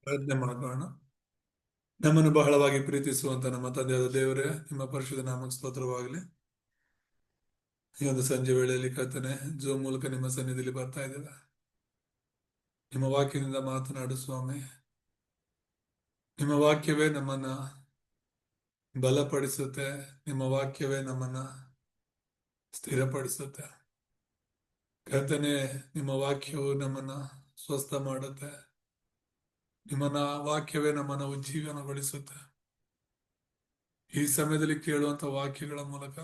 ಪ್ರಾರ್ಥನೆ ಮಾಡೋಣ. ನಮ್ಮನ್ನು ಬಹಳವಾಗಿ ಪ್ರೀತಿಸುವಂತ ನಮ್ಮ ತಂದೆಯಾದ ದೇವರೇ, ನಿಮ್ಮ ಪರಿಶುದ್ಧ ನಾಮಕ್ಕೆ ಸ್ತೋತ್ರವಾಗಲಿ. ಈ ಒಂದು ಸಂಜೆ ವೇಳೆಯಲ್ಲಿ ಕರ್ತನೆ ಜೂಮ್ ಮೂಲಕ ನಿಮ್ಮ ಸನ್ನಿಧಿಯಲ್ಲಿ ಬರ್ತಾ ಇದ್ದೇವೆ. ನಿಮ್ಮ ವಾಕ್ಯದಿಂದ ಮಾತನಾಡು ಸ್ವಾಮಿ. ನಿಮ್ಮ ವಾಕ್ಯವೇ ನಮ್ಮನ್ನ ಬಲಪಡಿಸುತ್ತೆ. ನಿಮ್ಮ ವಾಕ್ಯವೇ ನಮ್ಮನ್ನ ಸ್ಥಿರಪಡಿಸುತ್ತೆ. ಕರ್ತನೆ, ನಿಮ್ಮ ವಾಕ್ಯವು ನಮ್ಮನ್ನ ಸ್ವಸ್ಥ ಮಾಡುತ್ತೆ. ನಿಮ್ಮನ್ನ ವಾಕ್ಯವೇ ನಮ್ಮನ್ನ ಉಜ್ಜೀವನಗೊಳಿಸುತ್ತೆ. ಈ ಸಮಯದಲ್ಲಿ ಕೇಳುವಂತ ವಾಕ್ಯಗಳ ಮೂಲಕ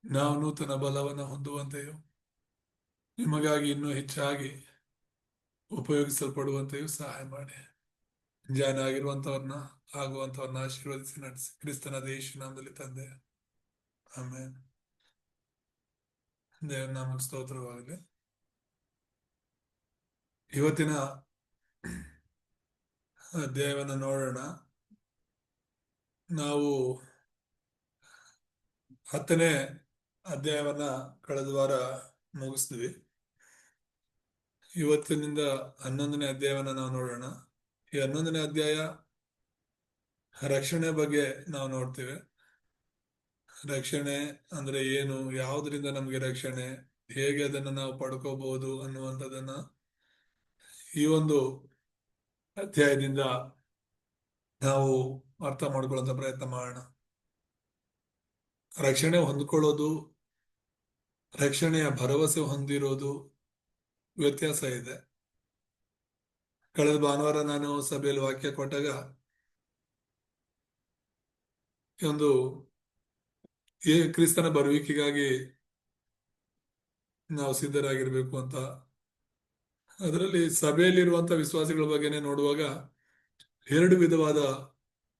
ನಾವು ನೂತನ ಬಲವನ್ನು ಹೊಂದುವಂತೆಯೂ ನಿಮಗಾಗಿ ಇನ್ನೂ ಹೆಚ್ಚಾಗಿ ಉಪಯೋಗಿಸಲ್ಪಡುವಂತೆಯೂ ಸಹಾಯ ಮಾಡಿ. ಜಾನ ಆಗಿರುವಂತವ್ರನ್ನ ಆಗುವಂತವ್ರನ್ನ ಆಶೀರ್ವದಿಸಿ ನಡೆಸಿ ಕ್ರಿಸ್ತನ ಯೇಸು ನಾಮದಲ್ಲಿ ತಂದೆ, ಆಮೇಲೆ ದೇವರ ನಾಮಕ್ಕೆ ಸ್ತೋತ್ರವಾಗಲಿ. ಇವತ್ತಿನ ಅಧ್ಯಾಯವನ್ನು ನೋಡೋಣ. ನಾವು 10ನೇ ಅಧ್ಯಾಯವನ್ನ ಕಳೆದ ವಾರ ಮುಗಿಸ್ತೀವಿ. ಇವತ್ತಿನಿಂದ 11ನೇ ಅಧ್ಯಾಯವನ್ನ ನಾವು ನೋಡೋಣ. ಈ 11ನೇ ಅಧ್ಯಾಯ ರಕ್ಷಣೆ ಬಗ್ಗೆ ನಾವು ನೋಡ್ತೇವೆ. ರಕ್ಷಣೆ ಅಂದ್ರೆ ಏನು, ಯಾವುದರಿಂದ ನಮಗೆ ರಕ್ಷಣೆ, ಹೇಗೆ ಅದನ್ನ ನಾವು ಪಡ್ಕೋಬಹುದು ಅನ್ನುವಂಥದ್ದನ್ನ ಈ ಒಂದು ಅಧ್ಯಾಯದಿಂದ ನಾವು ಅರ್ಥ ಮಾಡ್ಕೊಳ್ಳುವಂತ ಪ್ರಯತ್ನ ಮಾಡೋಣ. ರಕ್ಷಣೆ ಹೊಂದ್ಕೊಳ್ಳೋದು, ರಕ್ಷಣೆಯ ಭರವಸೆ ಹೊಂದಿರೋದು ವ್ಯತ್ಯಾಸ ಇದೆ. ಕಳೆದ ಭಾನುವಾರ ನಾನು ಸಭೆಯಲ್ಲಿ ವಾಕ್ಯ ಕೊಟ್ಟಾಗ ಒಂದು ಕ್ರಿಸ್ತನ ಬರುವಿಕೆಗಾಗಿ ನಾವು ಸಿದ್ಧರಾಗಿರ್ಬೇಕು ಅಂತ, ಅದರಲ್ಲಿ ಸಭೆಯಲ್ಲಿರುವಂತ ವಿಶ್ವಾಸಿಗಳ ಬಗ್ಗೆನೆ ನೋಡುವಾಗ 2 ವಿಧವಾದ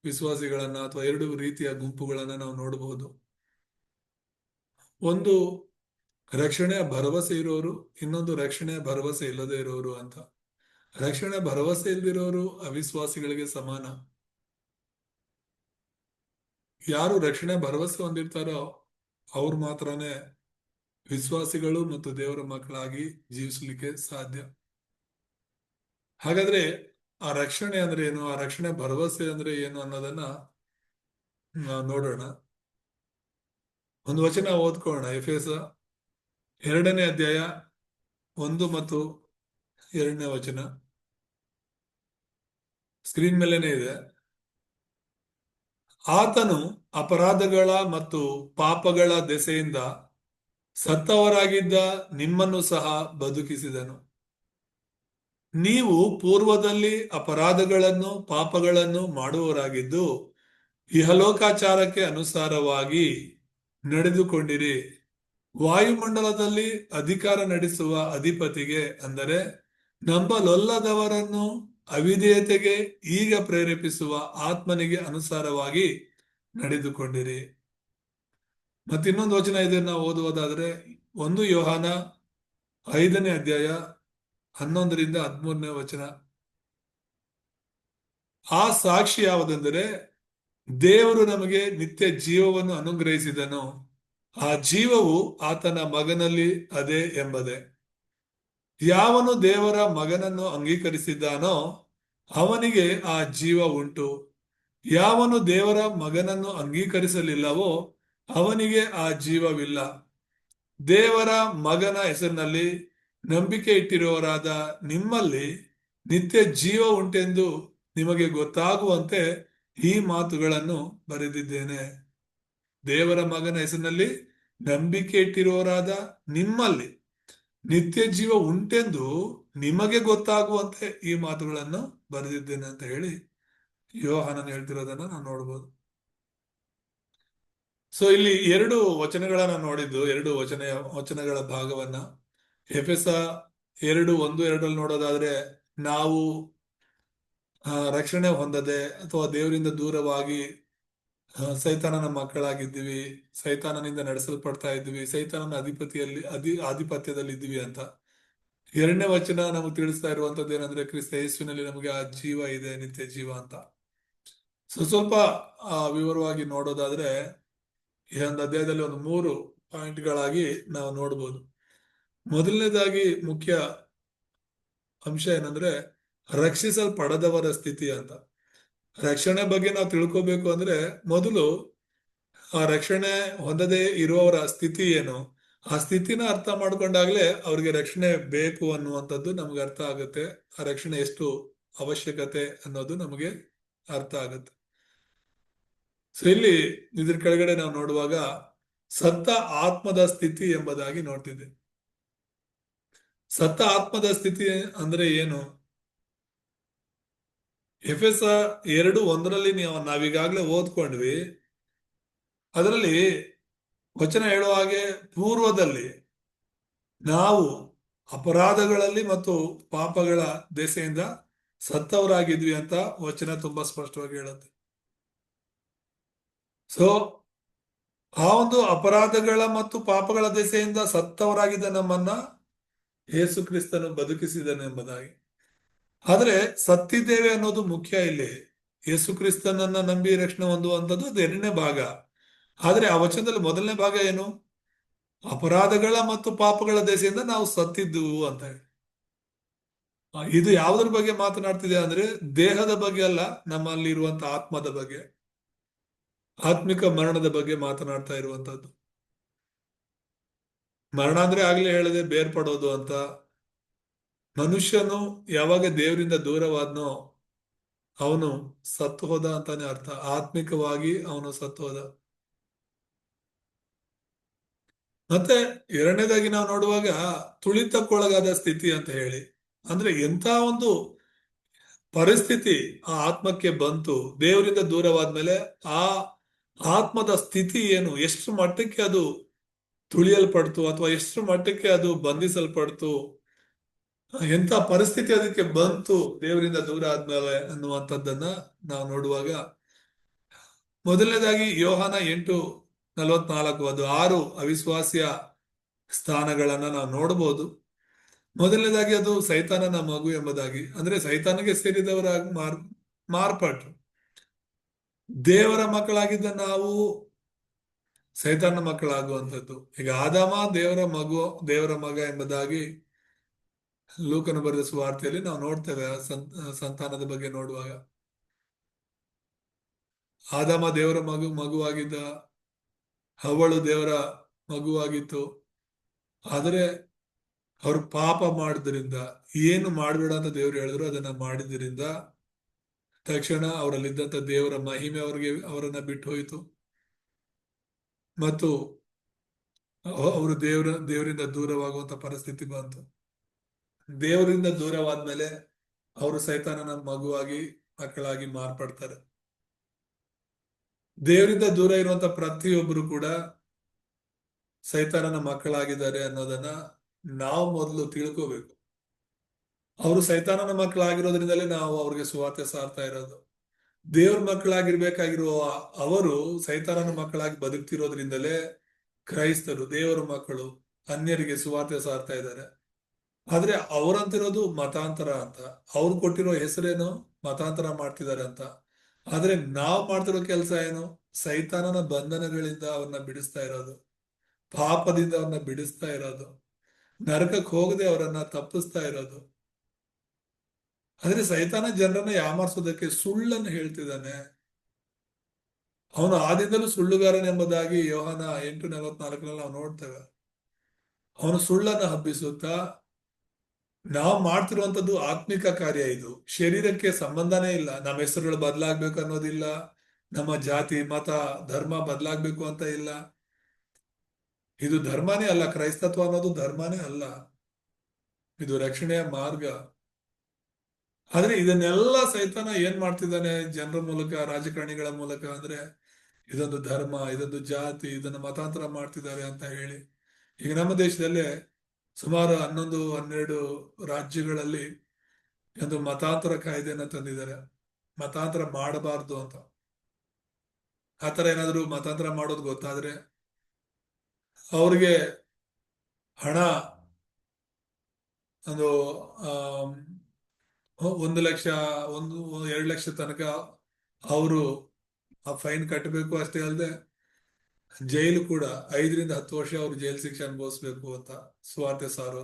ವಿಶ್ವಾಸಿಗಳನ್ನ ಅಥವಾ 2 ರೀತಿಯ ಗುಂಪುಗಳನ್ನ ನಾವು ನೋಡಬಹುದು. ಒಂದು ರಕ್ಷಣೆಯ ಭರವಸೆ ಇರೋರು, ಇನ್ನೊಂದು ರಕ್ಷಣೆಯ ಭರವಸೆ ಇಲ್ಲದೆ ಇರೋರು ಅಂತ. ರಕ್ಷಣೆ ಭರವಸೆ ಇಲ್ದಿರೋರು ಅವಿಶ್ವಾಸಿಗಳಿಗೆ ಸಮಾನ. ಯಾರು ರಕ್ಷಣೆ ಭರವಸೆ ಹೊಂದಿರ್ತಾರೋ ಅವ್ರು ಮಾತ್ರನೇ ವಿಶ್ವಾಸಿಗಳು ಮತ್ತು ದೇವರ ಮಕ್ಕಳಾಗಿ ಜೀವಿಸಲಿಕ್ಕೆ ಸಾಧ್ಯ. ಹಾಗಾದ್ರೆ ಆ ರಕ್ಷಣೆ ಅಂದ್ರೆ ಏನು, ಆ ರಕ್ಷಣೆ ಭರವಸೆ ಅಂದ್ರೆ ಏನು ಅನ್ನೋದನ್ನ ನಾವು ನೋಡೋಣ. ಒಂದು ವಚನ ಓದ್ಕೊಳ್ಳೋಣ. ಎಫೆಸ 2ನೇ ಅಧ್ಯಾಯ 1 ಮತ್ತು 2ನೇ ವಚನ ಸ್ಕ್ರೀನ್ ಮೇಲೇನೆ ಇದೆ. ಆತನು ಅಪರಾಧಗಳ ಮತ್ತು ಪಾಪಗಳ ದೆಸೆಯಿಂದ ಸತ್ತವರಾಗಿದ್ದ ನಿಮ್ಮನ್ನು ಸಹ ಬದುಕಿಸಿದನು. ನೀವು ಪೂರ್ವದಲ್ಲಿ ಅಪರಾಧಗಳನ್ನು ಪಾಪಗಳನ್ನು ಮಾಡುವವರಾಗಿದ್ದು ಇಹಲೋಕಾಚಾರಕ್ಕೆ ಅನುಸಾರವಾಗಿ ನಡೆದುಕೊಂಡಿರಿ. ವಾಯುಮಂಡಲದಲ್ಲಿ ಅಧಿಕಾರ ನಡೆಸುವ ಅಧಿಪತಿಗೆ, ಅಂದರೆ ನಂಬಲೊಲ್ಲದವರನ್ನು ಅವಿಧೇಯತೆಗೆ ಈಗ ಪ್ರೇರೇಪಿಸುವ ಆತ್ಮನಿಗೆ ಅನುಸಾರವಾಗಿ ನಡೆದುಕೊಂಡಿರಿ. ಮತ್ತಿನ್ನೊಂದು ವಚನ ಇದೆ, ನಾವು ಓದುವುದಾದ್ರೆ 1 ಯೋಹಾನ 5ನೇ ಅಧ್ಯಾಯ 11ರಿಂದ 13ನೇ ವಚನ. ಆ ಸಾಕ್ಷಿ ಯಾವುದೆಂದರೆ, ದೇವರು ನಮಗೆ ನಿತ್ಯ ಜೀವವನ್ನು ಅನುಗ್ರಹಿಸಿದನು. ಆ ಜೀವವು ಆತನ ಮಗನಲ್ಲಿ ಅದೇ ಎಂಬುದೇ. ಯಾವನು ದೇವರ ಮಗನನ್ನು ಅಂಗೀಕರಿಸಿದ್ದಾನೋ ಅವನಿಗೆ ಆ ಜೀವ ಉಂಟು. ಯಾವನು ದೇವರ ಮಗನನ್ನು ಅಂಗೀಕರಿಸಲಿಲ್ಲವೋ ಅವನಿಗೆ ಆ ಜೀವವಿಲ್ಲ. ದೇವರ ಮಗನ ಹೆಸರಿನಲ್ಲಿ ನಂಬಿಕೆ ಇಟ್ಟಿರುವವರಾದ ನಿಮ್ಮಲ್ಲಿ ನಿತ್ಯ ಜೀವ ಉಂಟೆಂದು ನಿಮಗೆ ಗೊತ್ತಾಗುವಂತೆ ಈ ಮಾತುಗಳನ್ನು ಬರೆದಿದ್ದೇನೆ. ದೇವರ ಮಗನ ಹೆಸರಿನಲ್ಲಿ ನಂಬಿಕೆ ಇಟ್ಟಿರುವವರಾದ ನಿಮ್ಮಲ್ಲಿ ನಿತ್ಯ ಜೀವ ಉಂಟೆಂದು ನಿಮಗೆ ಗೊತ್ತಾಗುವಂತೆ ಈ ಮಾತುಗಳನ್ನು ಬರೆದಿದ್ದೇನೆ ಅಂತ ಹೇಳಿ ಯೋಹಾನನ್ ಹೇಳ್ತಿರೋದನ್ನ ನಾವು ನೋಡ್ಬೋದು. ಸೊ ಇಲ್ಲಿ 2 ವಚನಗಳನ್ನ ನೋಡಿದ್ದು, 2 ವಚನಗಳ ಭಾಗವನ್ನ ಎಫೆಸ 2:1-2 ನೋಡೋದಾದ್ರೆ, ನಾವು ರಕ್ಷಣೆ ಹೊಂದದೆ ಅಥವಾ ದೇವರಿಂದ ದೂರವಾಗಿ ಸೈತಾನನ ಮಕ್ಕಳಾಗಿದ್ದೀವಿ, ಸೈತಾನನಿಂದ ನಡೆಸಲ್ಪಡ್ತಾ ಇದ್ವಿ, ಸೈತಾನನ ಆಧಿಪತ್ಯದಲ್ಲಿ ಇದ್ದೀವಿ ಅಂತ. 2ನೇ ವಚನ ನಮಗೆ ತಿಳಿಸ್ತಾ ಇರುವಂತದ್ದು ಏನಂದ್ರೆ, ಕ್ರಿಸ್ತ ಯೇಸುವಿನಲ್ಲಿ ನಮಗೆ ಆ ಜೀವ ಇದೆ, ನಿತ್ಯ ಜೀವ ಅಂತ. ಸ್ವಲ್ಪ ವಿವರವಾಗಿ ನೋಡೋದಾದ್ರೆ ಈ ಒಂದು ಅಧ್ಯಾಯದಲ್ಲಿ ಒಂದು 3 ಪಾಯಿಂಟ್ಗಳಾಗಿ ನಾವು ನೋಡ್ಬೋದು. ಮೊದಲನೇದಾಗಿ ಮುಖ್ಯ ಅಂಶ ಏನಂದ್ರೆ, ರಕ್ಷಿಸಲ್ಪಡದವರ ಸ್ಥಿತಿ ಅಂತ. ರಕ್ಷಣೆ ಬಗ್ಗೆ ನಾವು ತಿಳ್ಕೋಬೇಕು ಅಂದ್ರೆ ಮೊದಲು ಆ ರಕ್ಷಣೆ ಹೊಂದದೇ ಇರುವವರ ಸ್ಥಿತಿ ಏನು, ಆ ಸ್ಥಿತಿನ ಅರ್ಥ ಮಾಡ್ಕೊಂಡಾಗ್ಲೇ ಅವ್ರಿಗೆ ರಕ್ಷಣೆ ಬೇಕು ಅನ್ನುವಂಥದ್ದು ನಮ್ಗೆ ಅರ್ಥ ಆಗುತ್ತೆ. ಆ ರಕ್ಷಣೆ ಎಷ್ಟು ಅವಶ್ಯಕತೆ ಅನ್ನೋದು ನಮಗೆ ಅರ್ಥ ಆಗುತ್ತೆ. ಸೊ ಇಲ್ಲಿ ಇದ್ರ ಕೆಳಗಡೆ ನಾವು ನೋಡುವಾಗ ಸತ್ತ ಆತ್ಮದ ಸ್ಥಿತಿ ಎಂಬುದಾಗಿ ನೋಡ್ತಿದ್ದೆ. ಸತ್ತ ಆತ್ಮದ ಸ್ಥಿತಿ ಅಂದ್ರೆ ಏನು? ಎಫೆಸ 2:1 ನಾವೀಗಾಗ್ಲೇ ಓದ್ಕೊಂಡ್ವಿ. ಅದರಲ್ಲಿ ವಚನ ಹೇಳುವ ಹಾಗೆ ಪೂರ್ವದಲ್ಲಿ ನಾವು ಅಪರಾಧಗಳಲ್ಲಿ ಮತ್ತು ಪಾಪಗಳ ದೆಸೆಯಿಂದ ಸತ್ತವರಾಗಿದ್ವಿ ಅಂತ ವಚನ ತುಂಬಾ ಸ್ಪಷ್ಟವಾಗಿ ಹೇಳುತ್ತೆ. ಸೊ ಆ ಒಂದು ಅಪರಾಧಗಳ ಮತ್ತು ಪಾಪಗಳ ದೆಸೆಯಿಂದ ಸತ್ತವರಾಗಿದ್ದ ನಮ್ಮನ್ನ ಯೇಸು ಕ್ರಿಸ್ತನು ಬದುಕಿಸಿದನು ಎಂಬುದಾಗಿ. ಆದ್ರೆ ಸತ್ತಿದ್ದೇವೆ ಅನ್ನೋದು ಮುಖ್ಯ ಇಲ್ಲಿ. ಯೇಸು ಕ್ರಿಸ್ತನನ್ನ ನಂಬಿ ರಕ್ಷಣೆ ಹೊಂದುವಂಥದ್ದು ಅದು 2ನೇ ಭಾಗ. ಆದ್ರೆ ಆ ವಚನದಲ್ಲಿ ಮೊದಲನೇ ಭಾಗ ಏನು? ಅಪರಾಧಗಳ ಮತ್ತು ಪಾಪಗಳ ದೆಸೆಯಿಂದ ನಾವು ಸತ್ತಿದ್ದುವು ಅಂತ ಹೇಳಿ. ಇದು ಯಾವುದ್ರ ಬಗ್ಗೆ ಮಾತನಾಡ್ತಿದೆ ಅಂದ್ರೆ ದೇಹದ ಬಗ್ಗೆ ಅಲ್ಲ, ನಮ್ಮಲ್ಲಿರುವಂತಹ ಆತ್ಮದ ಬಗ್ಗೆ, ಆತ್ಮಿಕ ಮರಣದ ಬಗ್ಗೆ ಮಾತನಾಡ್ತಾ ಇರುವಂತದ್ದು. ಮರಣ ಅಂದ್ರೆ ಆಗ್ಲೇ ಹೇಳಿದೆ ಬೇರ್ಪಡೋದು ಅಂತ. ಮನುಷ್ಯನು ಯಾವಾಗ ದೇವರಿಂದ ದೂರವಾದ್ನೋ ಅವನು ಸತ್ತು ಹೋದ ಅಂತಾನೆ ಅರ್ಥ. ಆತ್ಮಿಕವಾಗಿ ಅವನು ಸತ್ತು ಹೋದ. ಮತ್ತೆ 2ನೇದಾಗಿ ನಾವು ನೋಡುವಾಗ ತುಳಿತಕ್ಕೊಳಗಾದ ಸ್ಥಿತಿ ಅಂತ ಹೇಳಿ, ಅಂದ್ರೆ ಎಂತ ಒಂದು ಪರಿಸ್ಥಿತಿ ಆ ಆತ್ಮಕ್ಕೆ ಬಂತು ದೇವರಿಂದ ದೂರವಾದ್ಮೇಲೆ, ಆ ಆತ್ಮದ ಸ್ಥಿತಿ ಏನು, ಎಷ್ಟು ಮಟ್ಟಕ್ಕೆ ಅದು ತುಳಿಯಲ್ಪಡ್ತು ಅಥವಾ ಎಷ್ಟು ಮಟ್ಟಕ್ಕೆ ಅದು ಬಂಧಿಸಲ್ಪಡ್ತು, ಎಂತ ಪರಿಸ್ಥಿತಿ ಅದಕ್ಕೆ ಬಂತು ದೇವರಿಂದ ದೂರ ಆದ್ಮೇಲೆ ಅನ್ನುವಂಥದ್ದನ್ನ ನಾವು ನೋಡುವಾಗ, ಮೊದಲನೇದಾಗಿ ಯೋಹಾನ 8:44 ಅದು 6 ಅವಿಶ್ವಾಸಿಯ ಸ್ಥಾನಗಳನ್ನ ನಾವು ನೋಡಬಹುದು. ಮೊದಲನೇದಾಗಿ ಅದು ಸೈತಾನನ ಮಗು ಎಂಬುದಾಗಿ, ಅಂದ್ರೆ ಸೈತಾನಿಗೆ ಸೇರಿದವರಾಗಿ ಮಾರ್ಪಟ್ರು. ದೇವರ ಮಕ್ಕಳಾಗಿದ್ದ ನಾವು ಸೈತಾನ ಮಕ್ಕಳಾಗುವಂಥದ್ದು. ಈಗ ಆದಾಮ ದೇವರ ಮಗ ಎಂಬುದಾಗಿ ಲೂಕನು ಬರೆದ ಸುವಾರ್ತೆಯಲ್ಲಿ ನಾವು ನೋಡ್ತೇವೆ. ಸಂತಾನದ ಬಗ್ಗೆ ನೋಡುವಾಗ ಆದಾಮ ದೇವರ ಮಗುವಾಗಿದ್ದ, ಹವ್ವಳು ದೇವರ ಮಗುವಾಗಿತ್ತು. ಆದರೆ ಅವರು ಪಾಪ ಮಾಡಿದ್ರಿಂದ, ಏನು ಮಾಡಬೇಡ ಅಂತ ದೇವರು ಹೇಳಿದ್ರು ಅದನ್ನ ಮಾಡಿದ್ರಿಂದ ತಕ್ಷಣ ಅವರಲ್ಲಿದ್ದಂತ ದೇವರ ಮಹಿಮೆ ಅವರನ್ನ ಬಿಟ್ಟು ಹೋಯಿತು. ಮತ್ತು ಅವರು ದೇವರಿಂದ ದೂರವಾಗುವಂತ ಪರಿಸ್ಥಿತಿ ಬಂತು. ದೇವರಿಂದ ದೂರವಾದ್ಮೇಲೆ ಅವರು ಸೈತಾನನ ಮಕ್ಕಳಾಗಿ ಮಾರ್ಪಡ್ತಾರೆ. ದೇವರಿಂದ ದೂರ ಇರುವಂತ ಪ್ರತಿಯೊಬ್ಬರು ಕೂಡ ಸೈತಾನನ ಮಕ್ಕಳಾಗಿದ್ದಾರೆ ಅನ್ನೋದನ್ನ ನಾವು ಮೊದಲು ತಿಳ್ಕೋಬೇಕು. ಅವರು ಸೈತಾನನ ಮಕ್ಕಳಾಗಿರೋದ್ರಿಂದಲೇ ನಾವು ಅವ್ರಿಗೆ ಸುವಾರ್ತೆ ಸಾರ್ತಾ ಇರೋದು. ದೇವ್ರ ಮಕ್ಕಳಾಗಿರ್ಬೇಕಾಗಿರುವ ಅವರು ಸೈತಾನನ ಮಕ್ಕಳಾಗಿ ಬದುಕ್ತಿರೋದ್ರಿಂದಲೇ ಕ್ರೈಸ್ತರು, ದೇವರ ಮಕ್ಕಳು, ಅನ್ಯರಿಗೆ ಸುವಾರ್ತೆ ಸಾರ್ತಾ ಇದ್ದಾರೆ. ಆದ್ರೆ ಅವರಂತಿರೋದು ಮತಾಂತರ ಅಂತ. ಅವ್ರು ಕೊಟ್ಟಿರೋ ಹೆಸರೇನು? ಮತಾಂತರ ಮಾಡ್ತಿದ್ದಾರೆ ಅಂತ. ಆದ್ರೆ ನಾವು ಮಾಡ್ತಿರೋ ಕೆಲಸ ಏನು? ಸೈತಾನನ ಬಂಧನಗಳಿಂದ ಅವ್ರನ್ನ ಬಿಡಿಸ್ತಾ ಇರೋದು, ಪಾಪದಿಂದ ಅವ್ರನ್ನ ಬಿಡಿಸ್ತಾ ಇರೋದು, ನರಕಕ್ಕೆ ಹೋಗದೆ ಅವರನ್ನ ತಪ್ಪಿಸ್ತಾ ಇರೋದು. ಆದ್ರೆ ಸೈತಾನ ಜನರನ್ನ ಯಾಮಾರಿಸೋದಕ್ಕೆ ಸುಳ್ಳನ್ನು ಹೇಳ್ತಿದ್ದಾನೆ. ಅವನು ಆದಿಂದಲೂ ಸುಳ್ಳುಗಾರನೆಂಬುದಾಗಿ ಯೋಹಾನ 8:44 ನಾವು ನೋಡ್ತೇವೆ. ಅವನು ಸುಳ್ಳನ್ನು ಹಬ್ಬಿಸುತ್ತಾ, ನಾವು ಮಾಡ್ತಿರುವಂತದ್ದು ಆತ್ಮಿಕ ಕಾರ್ಯ. ಇದು ಶರೀರಕ್ಕೆ ಸಂಬಂಧನೇ ಇಲ್ಲ. ನಮ್ಮ ಹೆಸರುಗಳು ಬದಲಾಗ್ಬೇಕು ಅನ್ನೋದಿಲ್ಲ, ನಮ್ಮ ಜಾತಿ ಮತ ಧರ್ಮ ಬದಲಾಗ್ಬೇಕು ಅಂತ ಇಲ್ಲ. ಇದು ಧರ್ಮನೇ ಅಲ್ಲ. ಕ್ರೈಸ್ತತ್ವ ಅನ್ನೋದು ಧರ್ಮನೇ ಅಲ್ಲ, ಇದು ರಕ್ಷಣೆಯ ಮಾರ್ಗ. ಆದ್ರೆ ಇದನ್ನೆಲ್ಲ ಸೈತಾನ ಏನ್ ಮಾಡ್ತಿದ್ದಾನೆ ಜನರ ಮೂಲಕ, ರಾಜಕಾರಣಿಗಳ ಮೂಲಕ, ಅಂದ್ರೆ ಇದೊಂದು ಧರ್ಮ, ಇದೊಂದು ಜಾತಿ, ಇದನ್ನು ಮತಾಂತರ ಮಾಡ್ತಿದ್ದಾರೆ ಅಂತ ಹೇಳಿ. ಈಗ ನಮ್ಮ ದೇಶದಲ್ಲೇ ಸುಮಾರು 11-12 ರಾಜ್ಯಗಳಲ್ಲಿ ಒಂದು ಮತಾಂತರ ಕಾಯ್ದೆಯನ್ನ ತಂದಿದ್ದಾರೆ. ಮತಾಂತರ ಮಾಡಬಾರ್ದು ಅಂತ. ಆತರ ಏನಾದ್ರು ಮತಾಂತರ ಮಾಡೋದು ಗೊತ್ತಾದ್ರೆ ಅವ್ರಿಗೆ ಹಣ ಒಂದು 1 ಲಕ್ಷ 2 ಲಕ್ಷ ತನಕ ಅವರು ಆ ಫೈನ್ ಕಟ್ಟಬೇಕು. ಅಷ್ಟೇ ಅಲ್ಲದೆ ಜೈಲು ಕೂಡ 5-10 ವರ್ಷ ಅವರು ಜೈಲು ಶಿಕ್ಷೆ ಅನುಭವಿಸ್ಬೇಕು ಅಂತ ಸುವಾರ್ತೆ ಸಾರೋರು,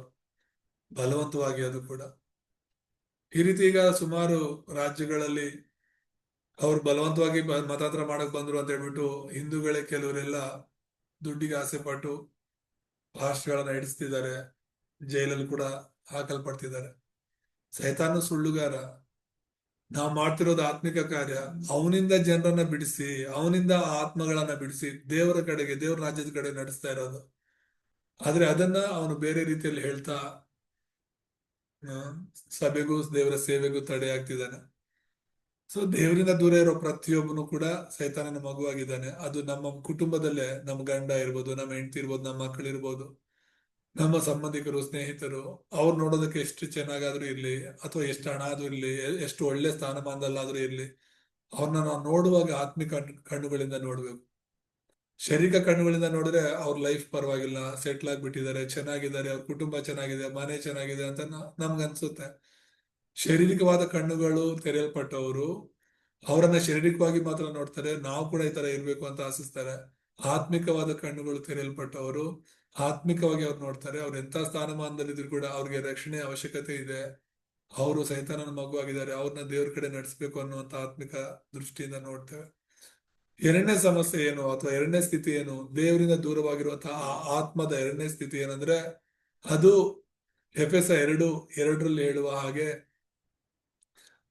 ಬಲವಂತವಾಗಿ ಅದು ಕೂಡ. ಈ ರೀತಿ ಈಗ ಸುಮಾರು ರಾಜ್ಯಗಳಲ್ಲಿ ಅವ್ರು ಬಲವಂತವಾಗಿ ಮತಾಂತರ ಮಾಡಕ್ ಬಂದ್ರು ಅಂತ ಹೇಳ್ಬಿಟ್ಟು ಹಿಂದೂಗಳೇ ಕೆಲವರೆಲ್ಲ ದುಡ್ಡಿಗೆ ಆಸೆ ಪಟ್ಟು ಪಾಸ್ಟ್ಗಳನ್ನ ಹಿಡಿಸ್ತಿದ್ದಾರೆ, ಜೈಲಲ್ಲಿ ಕೂಡ ಹಾಕಲ್ಪಡ್ತಿದ್ದಾರೆ. ಸೈತಾನ ಸುಳ್ಳುಗಾರ. ನಾವು ಮಾಡ್ತಿರೋದು ಆತ್ಮಿಕ ಕಾರ್ಯ. ಅವನಿಂದ ಜನರನ್ನ ಬಿಡಿಸಿ, ಅವನಿಂದ ಆತ್ಮಗಳನ್ನ ಬಿಡಿಸಿ ದೇವರ ಕಡೆಗೆ, ದೇವರ ರಾಜ್ಯದ ಕಡೆ ನಡೆಸ್ತಾ ಇರೋದು. ಆದ್ರೆ ಅದನ್ನ ಅವನು ಬೇರೆ ರೀತಿಯಲ್ಲಿ ಹೇಳ್ತಾ ಸಭೆಗೂ ದೇವರ ಸೇವೆಗೂ ತಡೆ ಆಗ್ತಿದ್ದಾನೆ. ಸೊ ದೇವರಿಂದ ದೂರ ಇರೋ ಪ್ರತಿಯೊಬ್ಬನು ಕೂಡ ಸೈತಾನನ ಮಗುವಾಗಿದ್ದಾನೆ. ಅದು ನಮ್ಮ ಕುಟುಂಬದಲ್ಲೇ, ನಮ್ಮ ಗಂಡ ಇರ್ಬೋದು, ನಮ್ಮ ಹೆಂಡತಿ ಇರ್ಬೋದು, ನಮ್ಮ ಮಕ್ಕಳು ಇರ್ಬೋದು, ನಮ್ಮ ಸಂಬಂಧಿಕರು, ಸ್ನೇಹಿತರು. ಅವ್ರು ನೋಡೋದಕ್ಕೆ ಎಷ್ಟು ಚೆನ್ನಾಗಾದ್ರೂ ಇರ್ಲಿ, ಅಥವಾ ಎಷ್ಟು ಹಣ ಆದ್ರೂ ಇರ್ಲಿ, ಎಷ್ಟು ಒಳ್ಳೆ ಸ್ಥಾನಮಾನದಲ್ಲಾದ್ರೂ ಇರ್ಲಿ, ಅವ್ರನ್ನ ನಾವು ನೋಡುವಾಗ ಆತ್ಮಿಕ ಕಣ್ಣುಗಳಿಂದ ನೋಡ್ಬೇಕು. ಶಾರೀರಿಕ ಕಣ್ಣುಗಳಿಂದ ನೋಡಿದ್ರೆ ಅವ್ರ ಲೈಫ್ ಪರವಾಗಿಲ್ಲ, ಸೆಟ್ಲ್ ಆಗ್ಬಿಟ್ಟಿದ್ದಾರೆ, ಚೆನ್ನಾಗಿದ್ದಾರೆ, ಅವ್ರ ಕುಟುಂಬ ಚೆನ್ನಾಗಿದೆ, ಮನೆ ಚೆನ್ನಾಗಿದೆ ಅಂತ ನಮ್ಗನ್ಸುತ್ತೆ. ಶಾರೀರಿಕವಾದ ಕಣ್ಣುಗಳು ತೆರೆಯಲ್ಪಟ್ಟವರು ಅವರನ್ನ ಶಾರೀರಿಕವಾಗಿ ಮಾತ್ರ ನೋಡ್ತಾರೆ. ನಾವು ಕೂಡ ಈ ತರ ಇರ್ಬೇಕು ಅಂತ ಆಶಿಸ್ತಾರೆ. ಆತ್ಮಿಕವಾದ ಕಣ್ಣುಗಳು ತೆರೆಯಲ್ಪಟ್ಟವರು ಆತ್ಮಿಕವಾಗಿ ಅವ್ರು ನೋಡ್ತಾರೆ. ಅವ್ರು ಎಂತ ಸ್ಥಾನಮಾನದಲ್ಲಿದ್ರು ಕೂಡ ಅವ್ರಿಗೆ ರಕ್ಷಣೆ ಅವಶ್ಯಕತೆ ಇದೆ. ಅವರು ಸೈತಾನನ ಮಗುವಾಗಿದ್ದಾರೆ, ಅವ್ರನ್ನ ದೇವ್ರ ಕಡೆ ನಡೆಸ್ಬೇಕು ಅನ್ನುವಂತ ಆತ್ಮಿಕ ದೃಷ್ಟಿಯಿಂದ ನೋಡ್ತೇವೆ. ಎರಡನೇ ಸಮಸ್ಯೆ ಏನು, ಅಥವಾ ಎರಡನೇ ಸ್ಥಿತಿ ಏನು? ದೇವರಿಂದ ದೂರವಾಗಿರುವಂತಹ ಆತ್ಮದ ಎರಡನೇ ಸ್ಥಿತಿ ಏನಂದ್ರೆ, ಅದು ಎಫೆಸ 2:2 ಹೇಳುವ ಹಾಗೆ